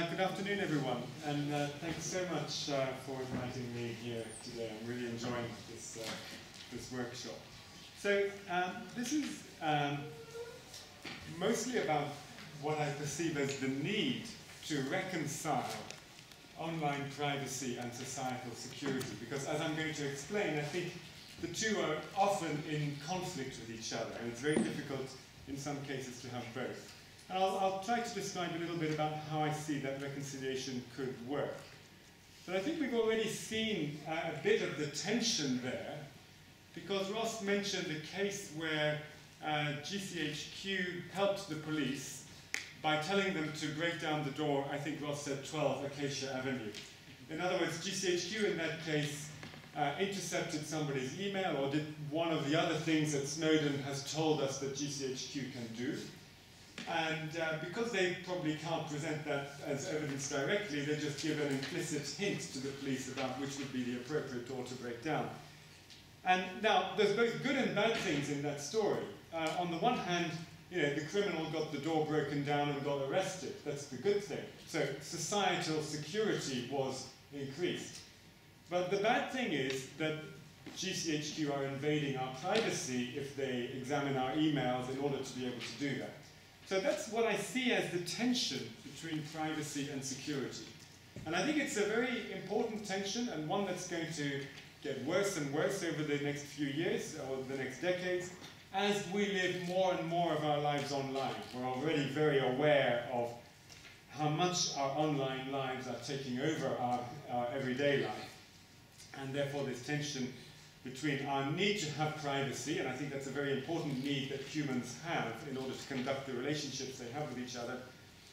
Good afternoon, everyone, and thanks so much for inviting me here today. I'm really enjoying this workshop. So this is mostly about what I perceive as the need to reconcile online privacy and societal security, because as I'm going to explain, I think the two are often in conflict with each other, and it's very difficult in some cases to have both. And I'll try to describe a little bit about how I see that reconciliation could work. But I think we've already seen a bit of the tension there, because Ross mentioned a case where GCHQ helped the police by telling them to break down the door, I think Ross said 12 Acacia Avenue. In other words, GCHQ in that case intercepted somebody's email, or did one of the other things that Snowden has told us that GCHQ can do. And because they probably can't present that as evidence directly, they just give an implicit hint to the police about which would be the appropriate door to break down. And now, there's both good and bad things in that story. On the one hand, you know, the criminal got the door broken down and got arrested. That's the good thing. So societal security was increased. But the bad thing is that GCHQ are invading our privacy if they examine our emails in order to be able to do that. So that's what I see as the tension between privacy and security. And I think it's a very important tension, and one that's going to get worse and worse over the next few years, or the next decades, as we live more and more of our lives online. We're already very aware of how much our online lives are taking over our everyday life. And therefore this tension between our need to have privacy, and I think that's a very important need that humans have in order to conduct the relationships they have with each other,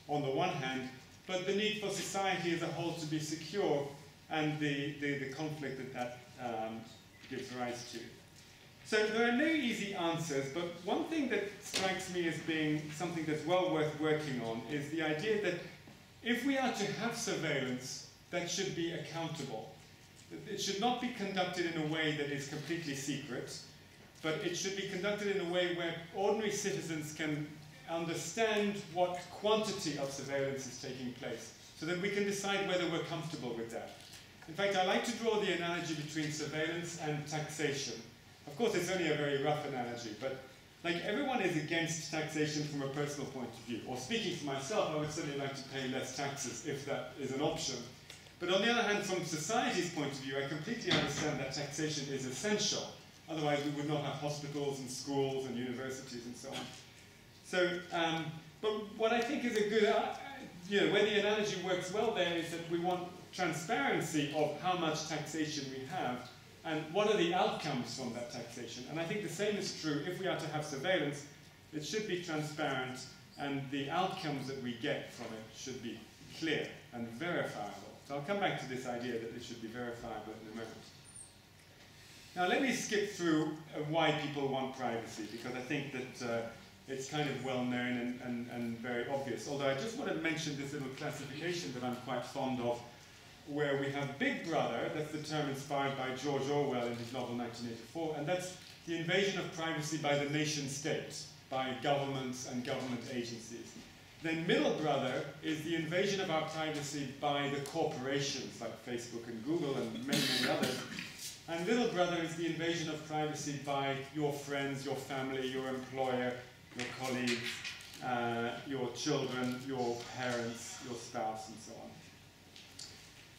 on the one hand, but the need for society as a whole to be secure, and the conflict that gives rise to. So there are no easy answers, but one thing that strikes me as being something that's well worth working on is the idea that if we are to have surveillance, that should be accountable. It should not be conducted in a way that is completely secret, but it should be conducted in a way where ordinary citizens can understand what quantity of surveillance is taking place, so that we can decide whether we're comfortable with that. In fact, I like to draw the analogy between surveillance and taxation. Of course, it's only a very rough analogy, but like everyone is against taxation from a personal point of view. Or speaking for myself, I would certainly like to pay less taxes if that is an option. But on the other hand, from society's point of view, I completely understand that taxation is essential. Otherwise, we would not have hospitals and schools and universities and so on. So, but what I think is a good, where the analogy works well there is that we want transparency of how much taxation we have and what are the outcomes from that taxation. And I think the same is true if we are to have surveillance. It should be transparent, and the outcomes that we get from it should be clear and verifiable. So I'll come back to this idea that it should be verifiable in a moment. Now let me skip through why people want privacy, because I think that it's kind of well known and very obvious. Although I just want to mention this little classification that I'm quite fond of, where we have Big Brother, that's the term inspired by George Orwell in his novel 1984, and that's the invasion of privacy by the nation state, by governments and government agencies. Then Middle Brother is the invasion of our privacy by the corporations like Facebook and Google and many, many others. And Little Brother is the invasion of privacy by your friends, your family, your employer, your colleagues, your children, your parents, your spouse, and so on.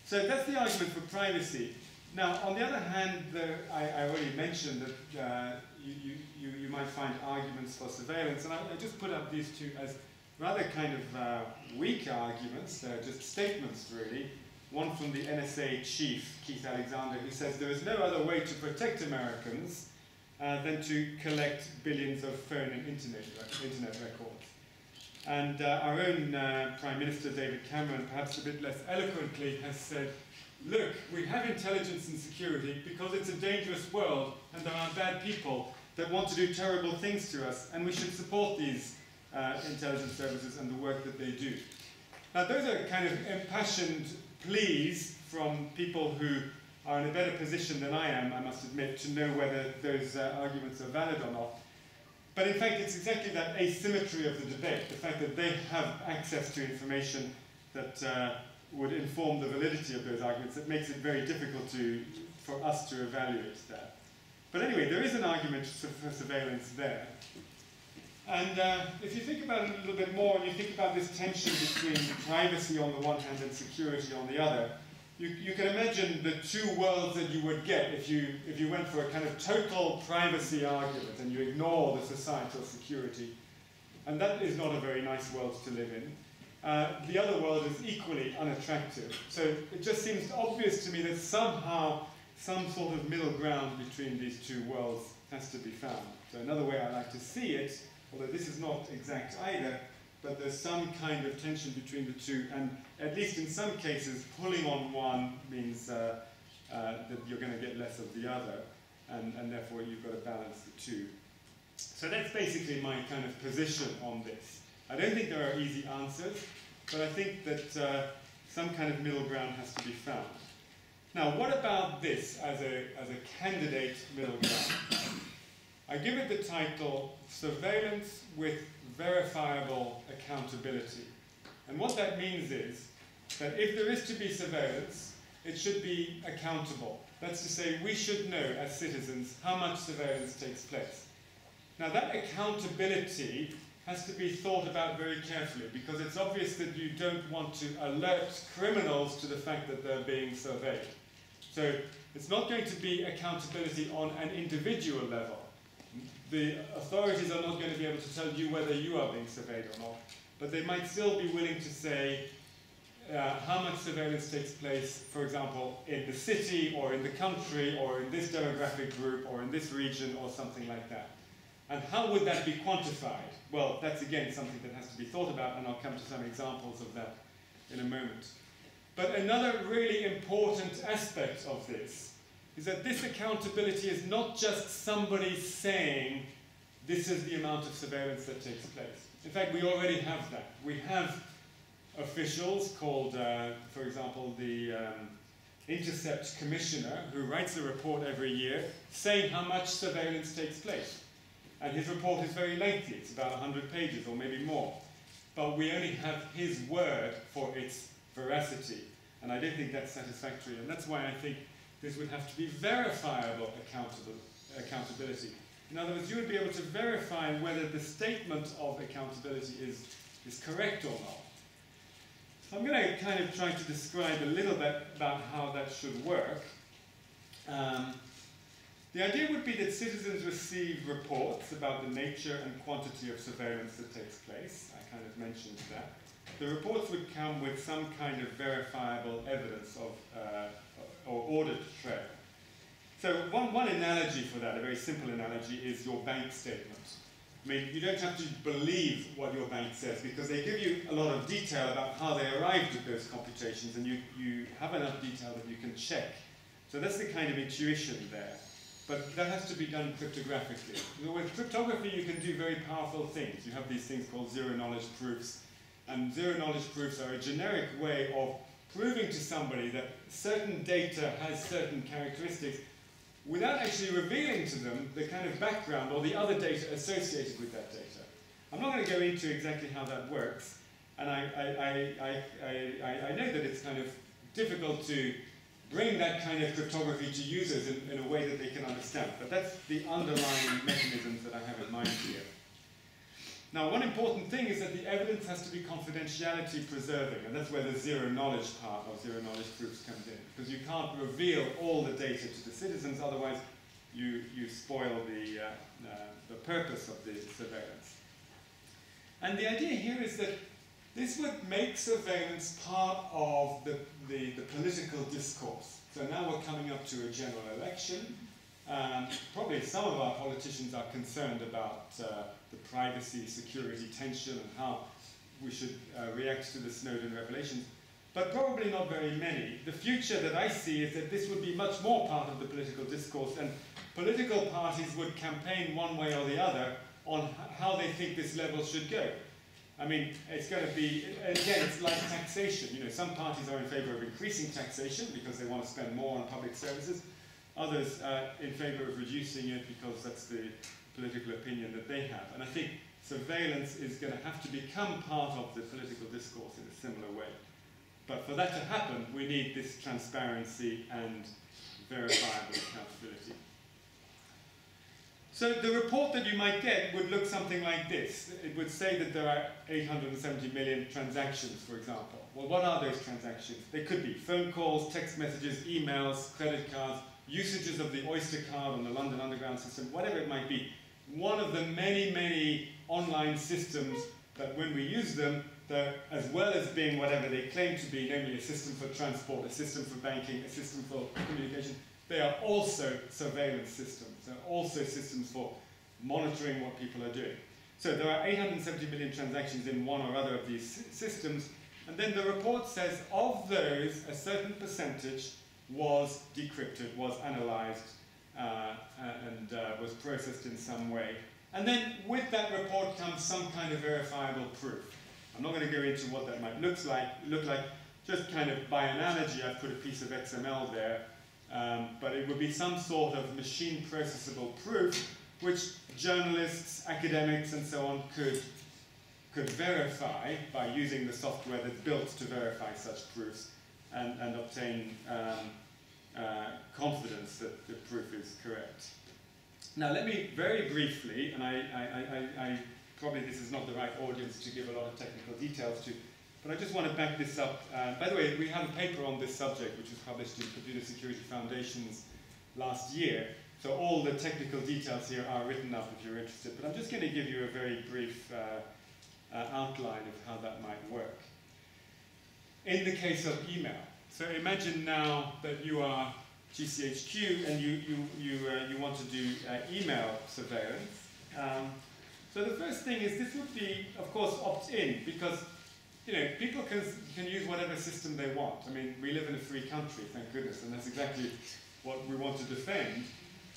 So that's the argument for privacy. Now, on the other hand, I already mentioned that you might find arguments for surveillance, and I just put up these two as rather kind of weak arguments. They're just statements, really. One from the NSA chief, Keith Alexander, who says there is no other way to protect Americans than to collect billions of phone and internet records. And our own Prime Minister, David Cameron, perhaps a bit less eloquently, has said, look, we have intelligence and security because it's a dangerous world and there are bad people that want to do terrible things to us, and we should support these intelligence services and the work that they do. Now, those are kind of impassioned pleas from people who are in a better position than I am, I must admit, to know whether those arguments are valid or not. But in fact, it's exactly that asymmetry of the debate, the fact that they have access to information that would inform the validity of those arguments, that makes it very difficult for us to evaluate that. But anyway, there is an argument for surveillance there. And if you think about it a little bit more, and you think about this tension between privacy on the one hand and security on the other, you can imagine the two worlds that you would get if you went for a kind of total privacy argument and you ignore the societal security. And that is not a very nice world to live in. The other world is equally unattractive. So it just seems obvious to me that somehow some sort of middle ground between these two worlds has to be found. So another way I like to see it, although this is not exact either, but there's some kind of tension between the two, and at least in some cases, pulling on one means that you're going to get less of the other, and therefore you've got to balance the two. So that's basically my kind of position on this. I don't think there are easy answers, but I think that some kind of middle ground has to be found. Now, what about this as a candidate middle ground? I give it the title, Surveillance with Verifiable Accountability. And what that means is that if there is to be surveillance, it should be accountable. That's to say, we should know as citizens how much surveillance takes place. Now, that accountability has to be thought about very carefully, because it's obvious that you don't want to alert criminals to the fact that they're being surveyed. So it's not going to be accountability on an individual level. The authorities are not going to be able to tell you whether you are being surveyed or not, but they might still be willing to say how much surveillance takes place, for example, in the city or in the country or in this demographic group or in this region or something like that. And how would that be quantified? Well, that's again something that has to be thought about, and I'll come to some examples of that in a moment. But another really important aspect of this is that this accountability is not just somebody saying this is the amount of surveillance that takes place. In fact, we already have that. We have officials called, for example, the intercept commissioner who writes a report every year saying how much surveillance takes place. And his report is very lengthy, it's about 100 pages or maybe more. But we only have his word for its veracity. And I don't think that's satisfactory. And that's why I think this would have to be verifiable accountability. In other words, you would be able to verify whether the statement of accountability is correct or not. So I'm going to kind of try to describe a little bit about how that should work. The idea would be that citizens receive reports about the nature and quantity of surveillance that takes place. I kind of mentioned that. The reports would come with some kind of verifiable evidence of or audit trail. So one analogy for that, a very simple analogy, is your bank statement. I mean, you don't have to believe what your bank says because they give you a lot of detail about how they arrived at those computations, and you have enough detail that you can check. So that's the kind of intuition there. But that has to be done cryptographically. With cryptography, you can do very powerful things. You have these things called zero-knowledge proofs. And zero-knowledge proofs are a generic way of proving to somebody that certain data has certain characteristics without actually revealing to them the kind of background or the other data associated with that data. I'm not going to go into exactly how that works. And I know that it's kind of difficult to bring that kind of cryptography to users in a way that they can understand. But that's the underlying mechanisms that I have in mind here. Now, one important thing is that the evidence has to be confidentiality preserving, and that's where the zero-knowledge part of zero-knowledge proofs comes in, because you can't reveal all the data to the citizens, otherwise you spoil the purpose of the surveillance. And the idea here is that this would make surveillance part of the political discourse. So now we're coming up to a general election. Probably some of our politicians are concerned about the privacy, security tension and how we should react to the Snowden revelations, but probably not very many. The future that I see is that this would be much more part of the political discourse, and political parties would campaign one way or the other on how they think this level should go. I mean, it's going to be, again, it's like taxation. You know, some parties are in favor of increasing taxation because they want to spend more on public services. Others are in favor of reducing it because that's the political opinion that they have. And I think surveillance is going to have to become part of the political discourse in a similar way. But for that to happen, we need this transparency and verifiable accountability. So the report that you might get would look something like this. It would say that there are 870 million transactions, for example. Well, what are those transactions? They could be phone calls, text messages, emails, credit cards, usages of the Oyster card on the London Underground system, whatever it might be. One of the many, many online systems that when we use them, as well as being whatever they claim to be, namely a system for transport, a system for banking, a system for communication, they are also surveillance systems. They're also systems for monitoring what people are doing. So there are 870 million transactions in one or other of these systems, and then the report says of those, a certain percentage was decrypted, was analyzed, and was processed in some way. And then with that report comes some kind of verifiable proof. I'm not going to go into what that might look like. Just kind of by analogy, I've put a piece of XML there, but it would be some sort of machine processable proof which journalists, academics, and so on could verify by using the software that's built to verify such proofs and obtain confidence that the proof is correct. Now let me very briefly, and I probably this is not the right audience to give a lot of technical details to, but I just want to back this up. By the way, we had a paper on this subject which was published in Computer Security Foundations last year, so all the technical details here are written up if you're interested, but I'm just going to give you a very brief outline of how that might work. In the case of email, so imagine now that you are GCHQ and you want to do email surveillance. So the first thing is this would be, of course, opt-in, because people can use whatever system they want. I mean, we live in a free country, thank goodness, and that's exactly what we want to defend.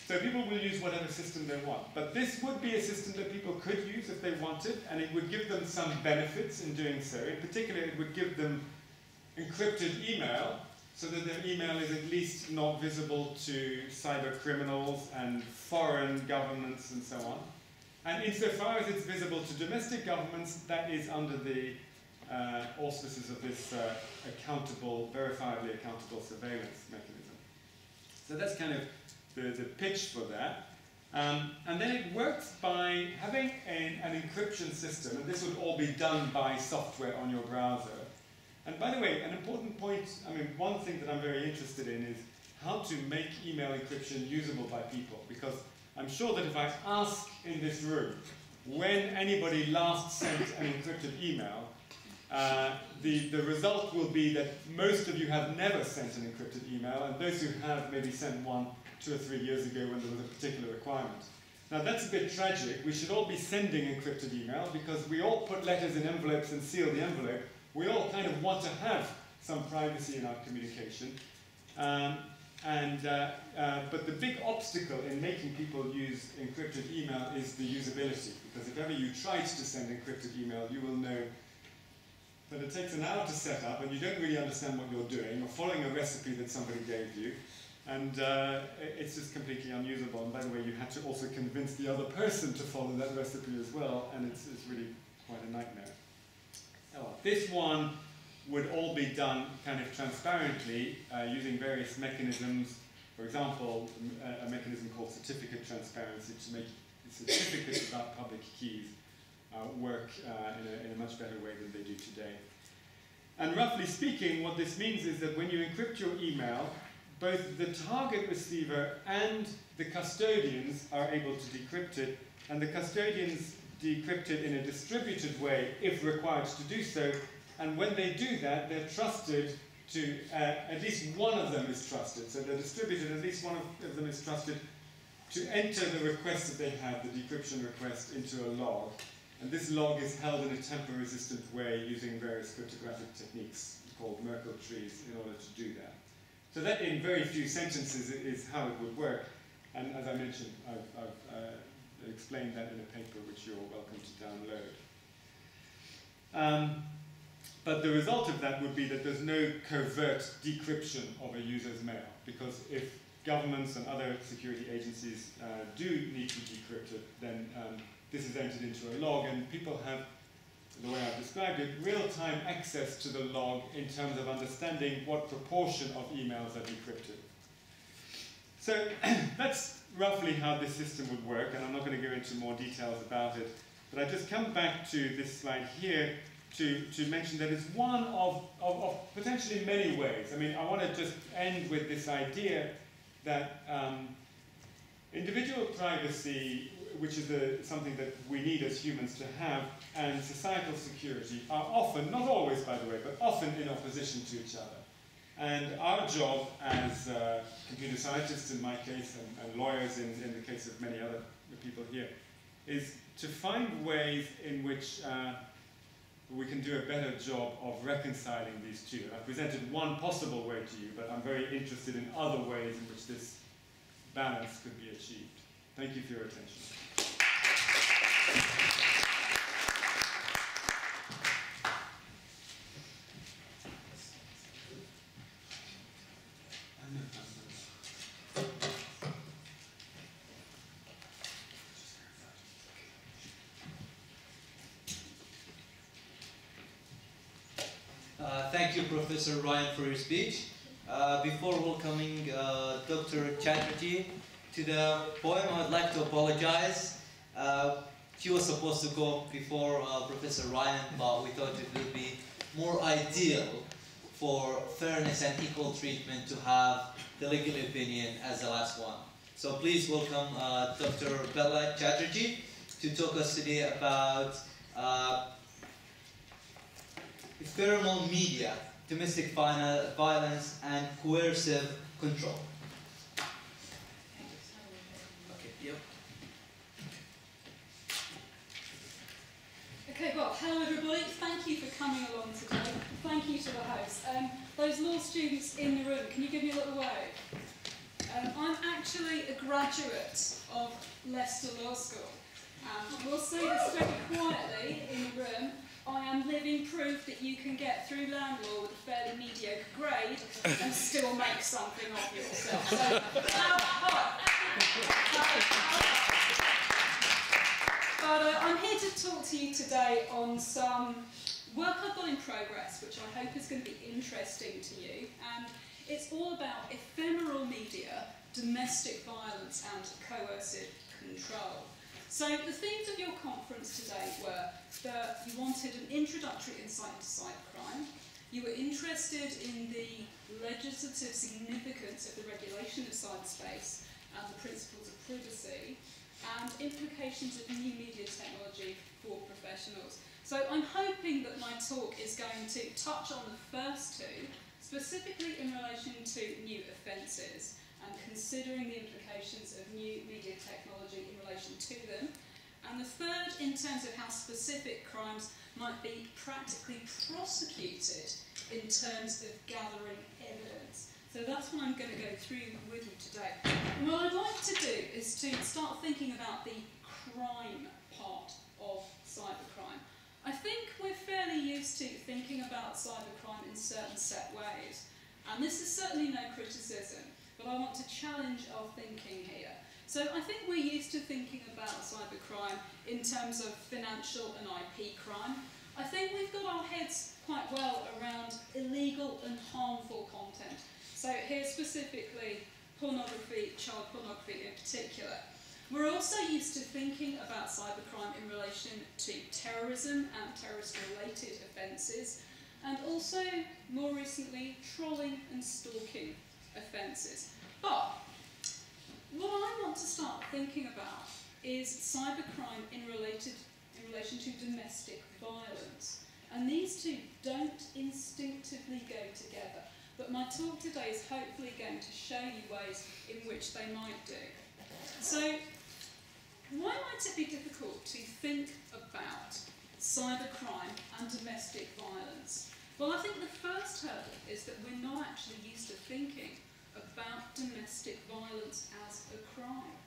So people will use whatever system they want. But this would be a system that people could use if they wanted, and it would give them some benefits in doing so. In particular, it would give them encrypted email, so that their email is at least not visible to cyber criminals and foreign governments and so on. And insofar as it's visible to domestic governments, that is under the auspices of this accountable, verifiably accountable surveillance mechanism. So that's kind of the pitch for that. And then it works by having an encryption system, and this would all be done by software on your browser. And by the way, an important point, I mean, one thing that I'm very interested in is how to make email encryption usable by people, because I'm sure that if I ask in this room when anybody last sent an encrypted email, the result will be that most of you have never sent an encrypted email, and those who have maybe sent one 2 or 3 years ago when there was a particular requirement. Now that's a bit tragic. We should all be sending encrypted email because we all put letters in envelopes and seal the envelope. We all kind of want to have some privacy in our communication. But the big obstacle in making people use encrypted email is the usability, because if ever you tried to send encrypted email, you will know that it takes an hour to set up and you don't really understand what you're doing. You're following a recipe that somebody gave you, and it's just completely unusable. And by the way, you had to also convince the other person to follow that recipe as well, and it's really quite a nightmare. Oh, this one would all be done kind of transparently using various mechanisms. For example, a mechanism called certificate transparency to make certificates about public keys work in a much better way than they do today. And roughly speaking, what this means is that when you encrypt your email, both the target receiver and the custodians are able to decrypt it, and the custodians decrypt it in a distributed way if required to do so, and when they do that, they're trusted to, at least one of them is trusted, so they're distributed, at least one of them is trusted to enter the request that they have, the decryption request, into a log. And this log is held in a tamper-resistant way using various cryptographic techniques called Merkle trees in order to do that. So that, in very few sentences, is how it would work. And as I mentioned, I've explained that in a paper which you're welcome to download. But the result of that would be that there's no covert decryption of a user's mail, because if governments and other security agencies do need to decrypt it, then this is entered into a log, and people have, the way I've described it, real-time access to the log in terms of understanding what proportion of emails are decrypted. So that's roughly how this system would work, and I'm not going to go into more details about it, but I just come back to this slide here to mention that it's one of potentially many ways. I mean, I want to just end with this idea that individual privacy, which is something that we need as humans to have, and societal security are often, not always by the way, but often in opposition to each other. And our job as computer scientists in my case, and lawyers in the case of many other people here, is to find ways in which we can do a better job of reconciling these two. I've presented one possible way to you, but I'm very interested in other ways in which this balance could be achieved. Thank you for your attention. Thank you, Professor Ryan, for your speech. Before welcoming Dr. Chatterjee to the podium, I would like to apologize. She was supposed to go before Professor Ryan, but we thought it would be more ideal for fairness and equal treatment to have the legal opinion as the last one. So please welcome Dr. Bella Chatterjee to talk us today about ephemeral media, domestic violence, and coercive control. Okay, yep. Okay, well, hello everybody. Thank you for coming along today. Thank you to the host. Those law students in the room, can you give me a little wave? I'm actually a graduate of Leicester Law School. We'll say this very quietly in the room. I am living proof that you can get through land law with a fairly mediocre grade and still make something of yourself. So, but I'm here to talk to you today on some work I've got in progress, which I hope is going to be interesting to you. And it's all about ephemeral media, domestic violence and coercive control. So the themes of your conference today were that you wanted an introductory insight into cybercrime, you were interested in the legislative significance of the regulation of cyberspace and the principles of privacy, and implications of new media technology for professionals. So I'm hoping that my talk is going to touch on the first two, specifically in relation to new offences, and considering the implications of new media technology in relation to them. And the third, in terms of how specific crimes might be practically prosecuted in terms of gathering evidence. So that's what I'm going to go through with you today. And what I'd like to do is to start thinking about the crime part of cybercrime. I think we're fairly used to thinking about cybercrime in certain set ways. And this is certainly no criticism, but I want to challenge our thinking here. So I think we're used to thinking about cybercrime in terms of financial and IP crime. I think we've got our heads quite well around illegal and harmful content. So here specifically, pornography, child pornography in particular. We're also used to thinking about cybercrime in relation to terrorism and terrorist-related offences, and also, more recently, trolling and stalking offences. But what I want to start thinking about is cybercrime in relation to domestic violence. And these two don't instinctively go together. But my talk today is hopefully going to show you ways in which they might do. So, why might it be difficult to think about cybercrime and domestic violence? Well, I think the first hurdle is that we're not actually used to thinking about domestic violence as a crime.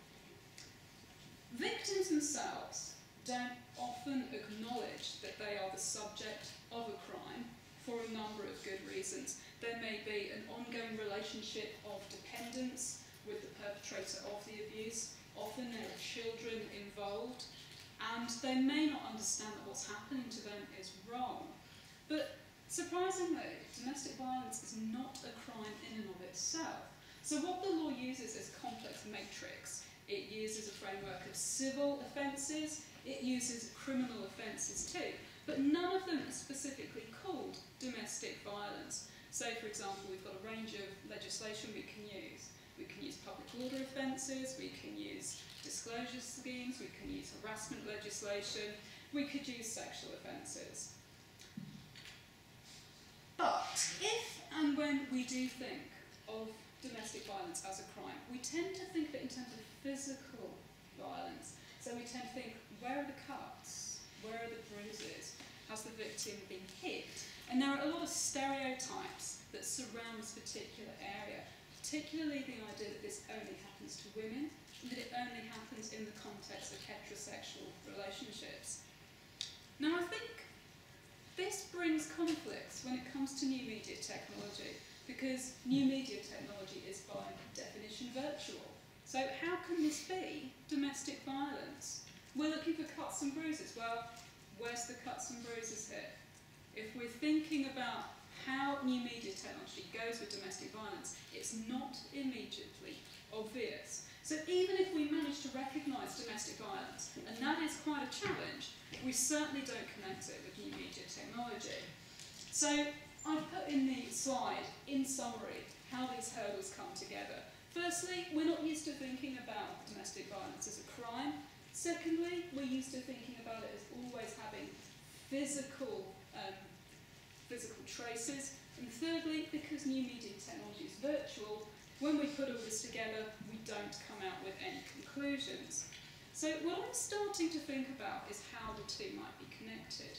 Victims themselves don't often acknowledge that they are the subject of a crime for a number of good reasons. There may be an ongoing relationship of dependence with the perpetrator of the abuse. Often there are children involved, and they may not understand that what's happening to them is wrong. But surprisingly, domestic violence is not a crime in and of itself. So what the law uses is a complex matrix. It uses a framework of civil offences, it uses criminal offences too, but none of them are specifically called domestic violence. So for example, we've got a range of legislation we can use. We can use public order offences, we can use disclosure schemes, we can use harassment legislation, we could use sexual offences. But if and when we do think of domestic violence as a crime, we tend to think of it in terms of physical violence. So we tend to think, where are the cuts? Where are the bruises? Has the victim been hit? And there are a lot of stereotypes that surround this particular area, particularly the idea that this only happens to women, and that it only happens in the context of heterosexual relationships. Now I think this brings conflicts when it comes to new media technology, because new media technology is by definition virtual. So how can this be domestic violence? We're looking for cuts and bruises. Well, where's the cuts and bruises here? If we're thinking about how new media technology goes with domestic violence, it's not immediately obvious. So even if we manage to recognise domestic violence, and that is quite a challenge, we certainly don't connect it with new media technology. So I've put in the slide, in summary, how these hurdles come together. Firstly, we're not used to thinking about domestic violence as a crime. Secondly, we're used to thinking about it as always having physical traces. And thirdly, because new media technology is virtual, when we put all this together, we don't come out with any conclusions. So what I'm starting to think about is how the two might be connected.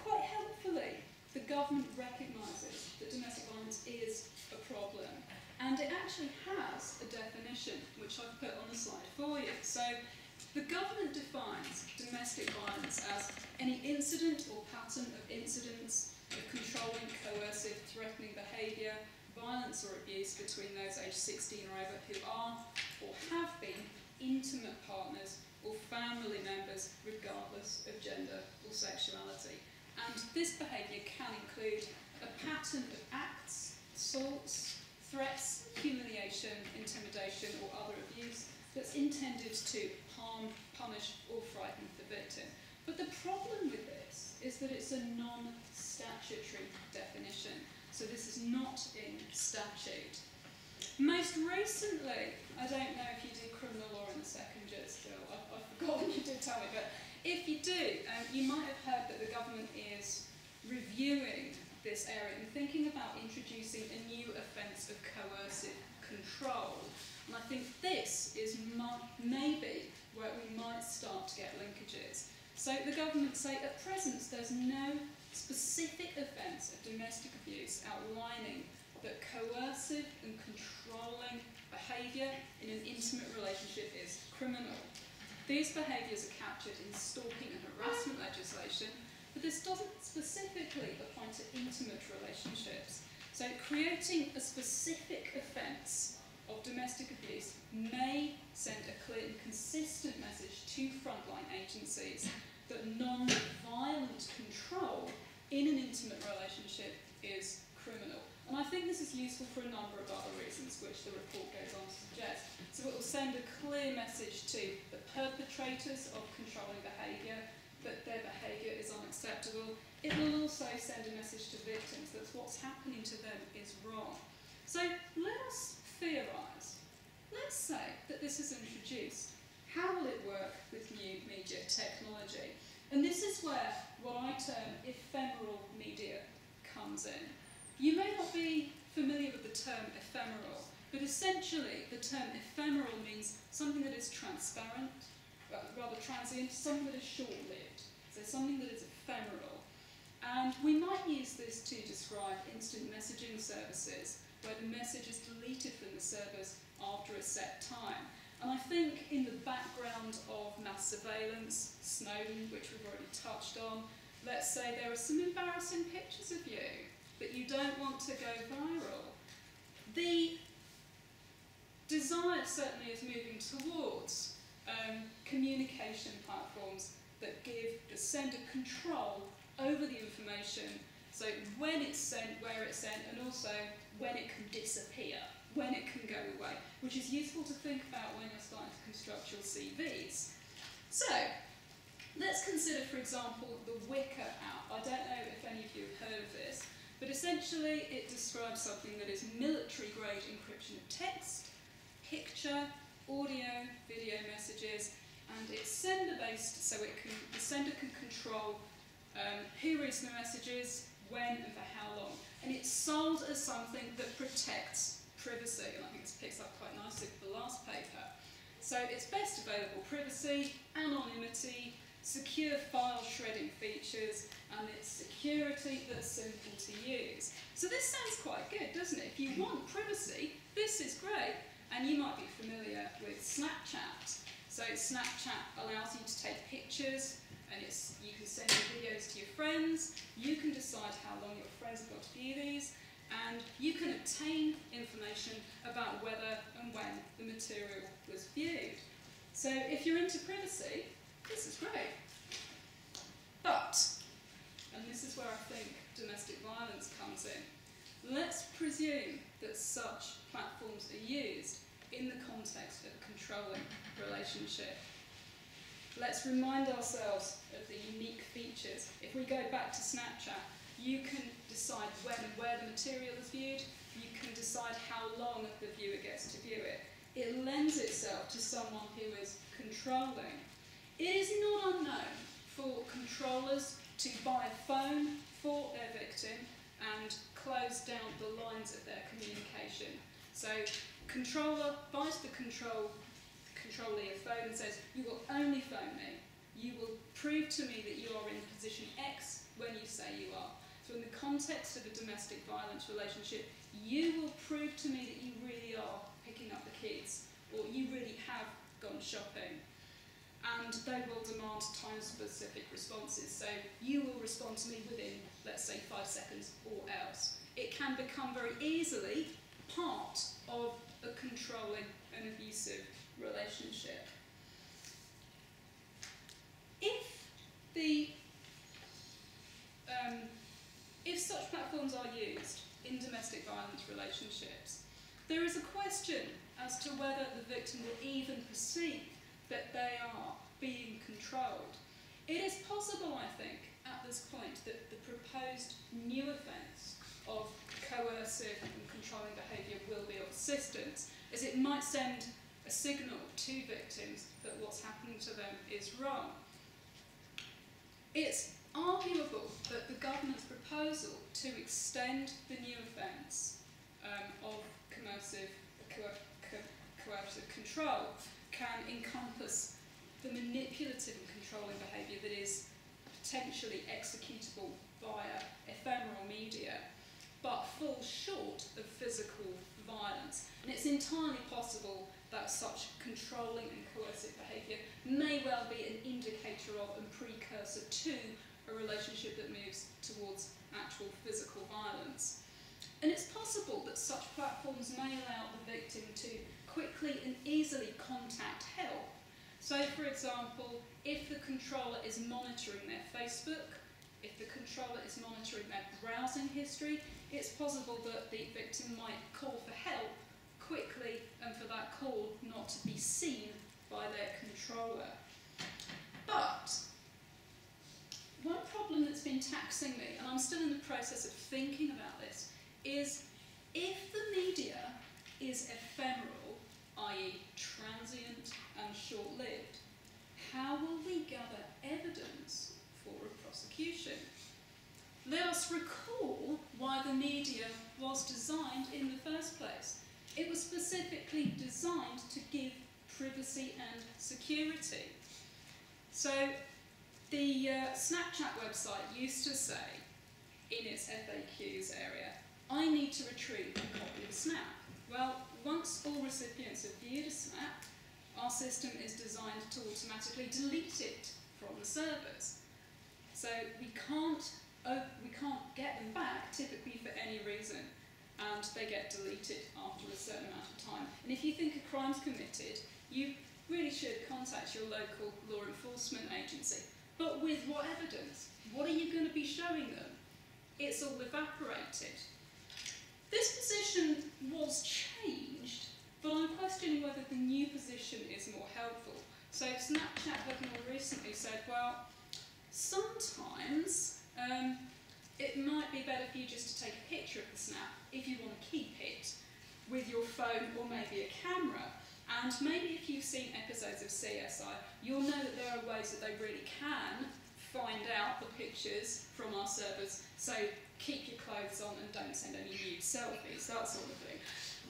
Quite helpfully, the government recognises that domestic violence is a problem, and it actually has a definition, which I've put on the slide for you. So the government defines domestic domestic violence as any incident or pattern of incidents of controlling, coercive, threatening behaviour, violence or abuse between those aged 16 or over who are or have been intimate partners or family members regardless of gender or sexuality. And this behaviour can include a pattern of acts, assaults, threats, humiliation, intimidation or other abuse that's intended to harm, punish or frighten the victim. But the problem with this is that it's a non-statutory definition, so this is not in statute. Most recently, I don't know if you do criminal law in the second year still, I've forgotten, you did tell me, but if you do, you might have heard that the government is reviewing this area and thinking about introducing a new offence of coercive control. And I think this is maybe where we might start to get linkages. So the government say at present there's no specific offence of domestic abuse outlining that coercive and controlling behaviour in an intimate relationship is criminal. These behaviours are captured in stalking and harassment legislation, but this doesn't specifically apply to intimate relationships. So creating a specific offence of domestic abuse may send a clear and consistent message to frontline agencies that non-violent control in an intimate relationship is criminal. And I think this is useful for a number of other reasons, which the report goes on to suggest. So it will send a clear message to the perpetrators of controlling behaviour that their behaviour is unacceptable. It will also send a message to victims that what's happening to them is wrong. So let us theorise. Let's say that this is introduced. How will it work with new media technology? And this is where what I term ephemeral media comes in. You may not be familiar with the term ephemeral, but essentially the term ephemeral means something that is transparent, rather transient, something that is short-lived, so something that is ephemeral. And we might use this to describe instant messaging services, where the message is deleted from the servers after a set time. And I think in the background of mass surveillance, Snowden, which we've already touched on, let's say there are some embarrassing pictures of you, but you don't want to go viral. The desire certainly is moving towards communication platforms that give the sender control over the information, so when it's sent, where it's sent, and also when it can disappear, when it can go away, which is useful to think about when you're starting to construct your CVs. So, let's consider, for example, the Wicker app. I don't know if any of you have heard of this, but essentially it describes something that is military-grade encryption of text, picture, audio, video messages, and it's sender-based, so the sender can control who reads the messages, when and for how long. And it's sold as something that protects privacy, and I think this picks up quite nicely with the last paper. So it's best available privacy, anonymity, secure file shredding features, and it's security that's simple to use. So this sounds quite good, doesn't it? If you want privacy, this is great. And you might be familiar with Snapchat. So Snapchat allows you to take pictures, and you can send your videos to your friends. You can decide how long your friends have got to view these, and you can obtain information about whether and when the material was viewed. So if you're into privacy, this is great. But, and this is where I think domestic violence comes in, let's presume that such platforms are used in the context of a controlling relationship. Let's remind ourselves of the unique features. If we go back to Snapchat, you can decide when and where the material is viewed. You can decide how long the viewer gets to view it. It lends itself to someone who is controlling. It is not unknown for controllers to buy a phone for their victim and close down the lines of their communication. So controller buys the controllee a phone and says, you will only phone me. You will prove to me that you are in position X when you say you are. So in the context of a domestic violence relationship, you will prove to me that you really are picking up the kids, or you really have gone shopping. and they will demand time-specific responses. So you will respond to me within, let's say, 5 seconds or else. It can become very easily part of a controlling and abusive relationship. If such platforms are used in domestic violence relationships, there is a question as to whether the victim will even perceive that they are being controlled. It is possible, I think, at this point, that the proposed new offence of coercive and controlling behaviour will be of assistance, as it might send a signal to victims that what's happening to them is wrong. It's arguable that the government's proposal to extend the new offence of coercive control can encompass the manipulative and controlling behaviour that is potentially executable via ephemeral media, but falls short of physical violence. And it's entirely possible that such controlling and coercive behaviour may well be an indicator of and precursor to a relationship that moves towards actual physical violence. And it's possible that such platforms may allow the victim to quickly and easily contact help. So, for example, if the controller is monitoring their Facebook, if the controller is monitoring their browsing history, it's possible that the victim might call for help quickly and for that call not to be seen by their controller. But one problem that's been taxing me, and I'm still in the process of thinking about this, is if the media is ephemeral, i.e. transient and short-lived, how will we gather evidence for a prosecution? Let us recall why the media was designed in the first place. It was specifically designed to give privacy and security. So the Snapchat website used to say in its FAQs area, I need to retrieve a copy of a snap. Well, once all recipients have viewed a snap, our system is designed to automatically delete it from the servers. So we can't get them back typically for any reason, and they get deleted after a certain amount of time. And if you think a crime's committed, you really should contact your local law enforcement agency. But with what evidence? What are you going to be showing them? It's all evaporated. This position was changed, but I'm questioning whether the new position is more helpful. So Snapchat have more recently said, well, sometimes it might be better for you just to take a picture of the snap if you want to keep it with your phone or maybe a camera. And maybe if you've seen episodes of CSI, you'll know that there are ways that they really can find out the pictures from our servers. So keep your clothes on and don't send any nude selfies, that sort of thing.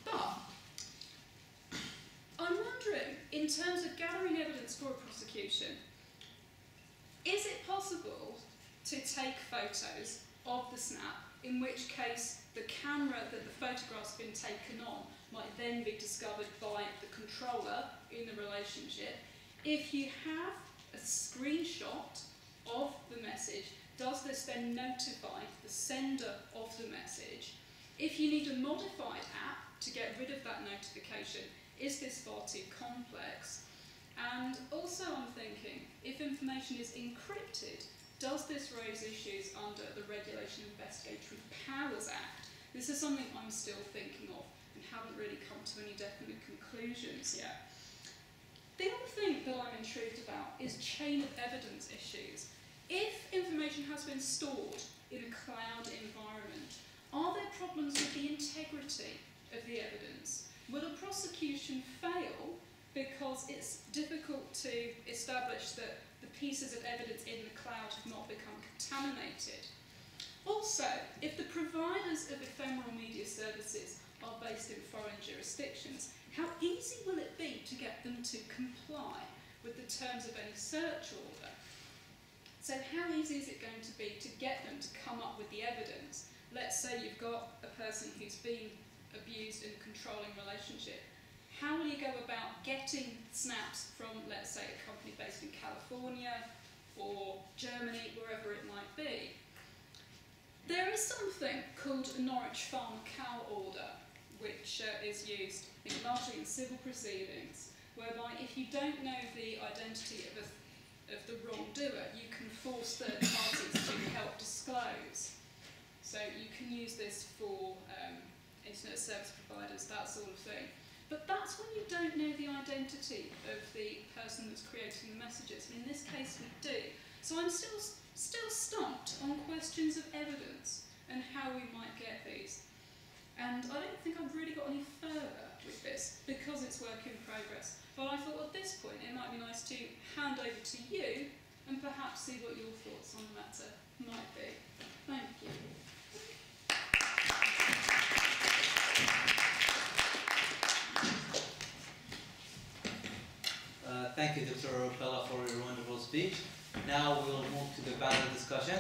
But I'm wondering, in terms of gathering evidence for a prosecution, is it possible to take photos of the snap, in which case the camera that the photograph's been taken on might then be discovered by the controller in the relationship? If you have a screenshot of the message, does this then notify the sender of the message? If you need a modified app to get rid of that notification, is this far too complex? And also I'm thinking, if information is encrypted, does this raise issues under the Regulation of Investigatory Powers Act? This is something I'm still thinking of and haven't really come to any definite conclusions yet. The other thing that I'm intrigued about is chain of evidence issues. If information has been stored in a cloud environment, are there problems with the integrity of the evidence? Will a prosecution fail because it's difficult to establish that the pieces of evidence in the cloud have not become contaminated? Also, if the providers of ephemeral media services are based in foreign jurisdictions, how easy will it be to get them to comply with the terms of any search order? So how easy is it going to be to get them to come up with the evidence? Let's say you've got a person who's been abused in a controlling relationship. how will you go about getting snaps from, let's say, a company based in California or Germany, wherever it might be? There is something called a Norwich Farm Cow Order, which is used largely in civil proceedings, whereby if you don't know the identity of the wrongdoer, you can force third parties to help disclose. So you can use this for internet service providers, that sort of thing. But that's when you don't know the identity of the person that's creating the messages. And in this case, we do. So I'm still stumped on questions of evidence and how we might get these. And I don't think I've really got any further with this because it's work in progress. But I thought at this point it might be nice to hand over to you and perhaps see what your thoughts on the matter might be. Thank you. Thank you, Dr. Pella, for your wonderful speech. Now we'll move to the panel discussion.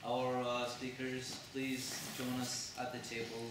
Our speakers, please join us at the table.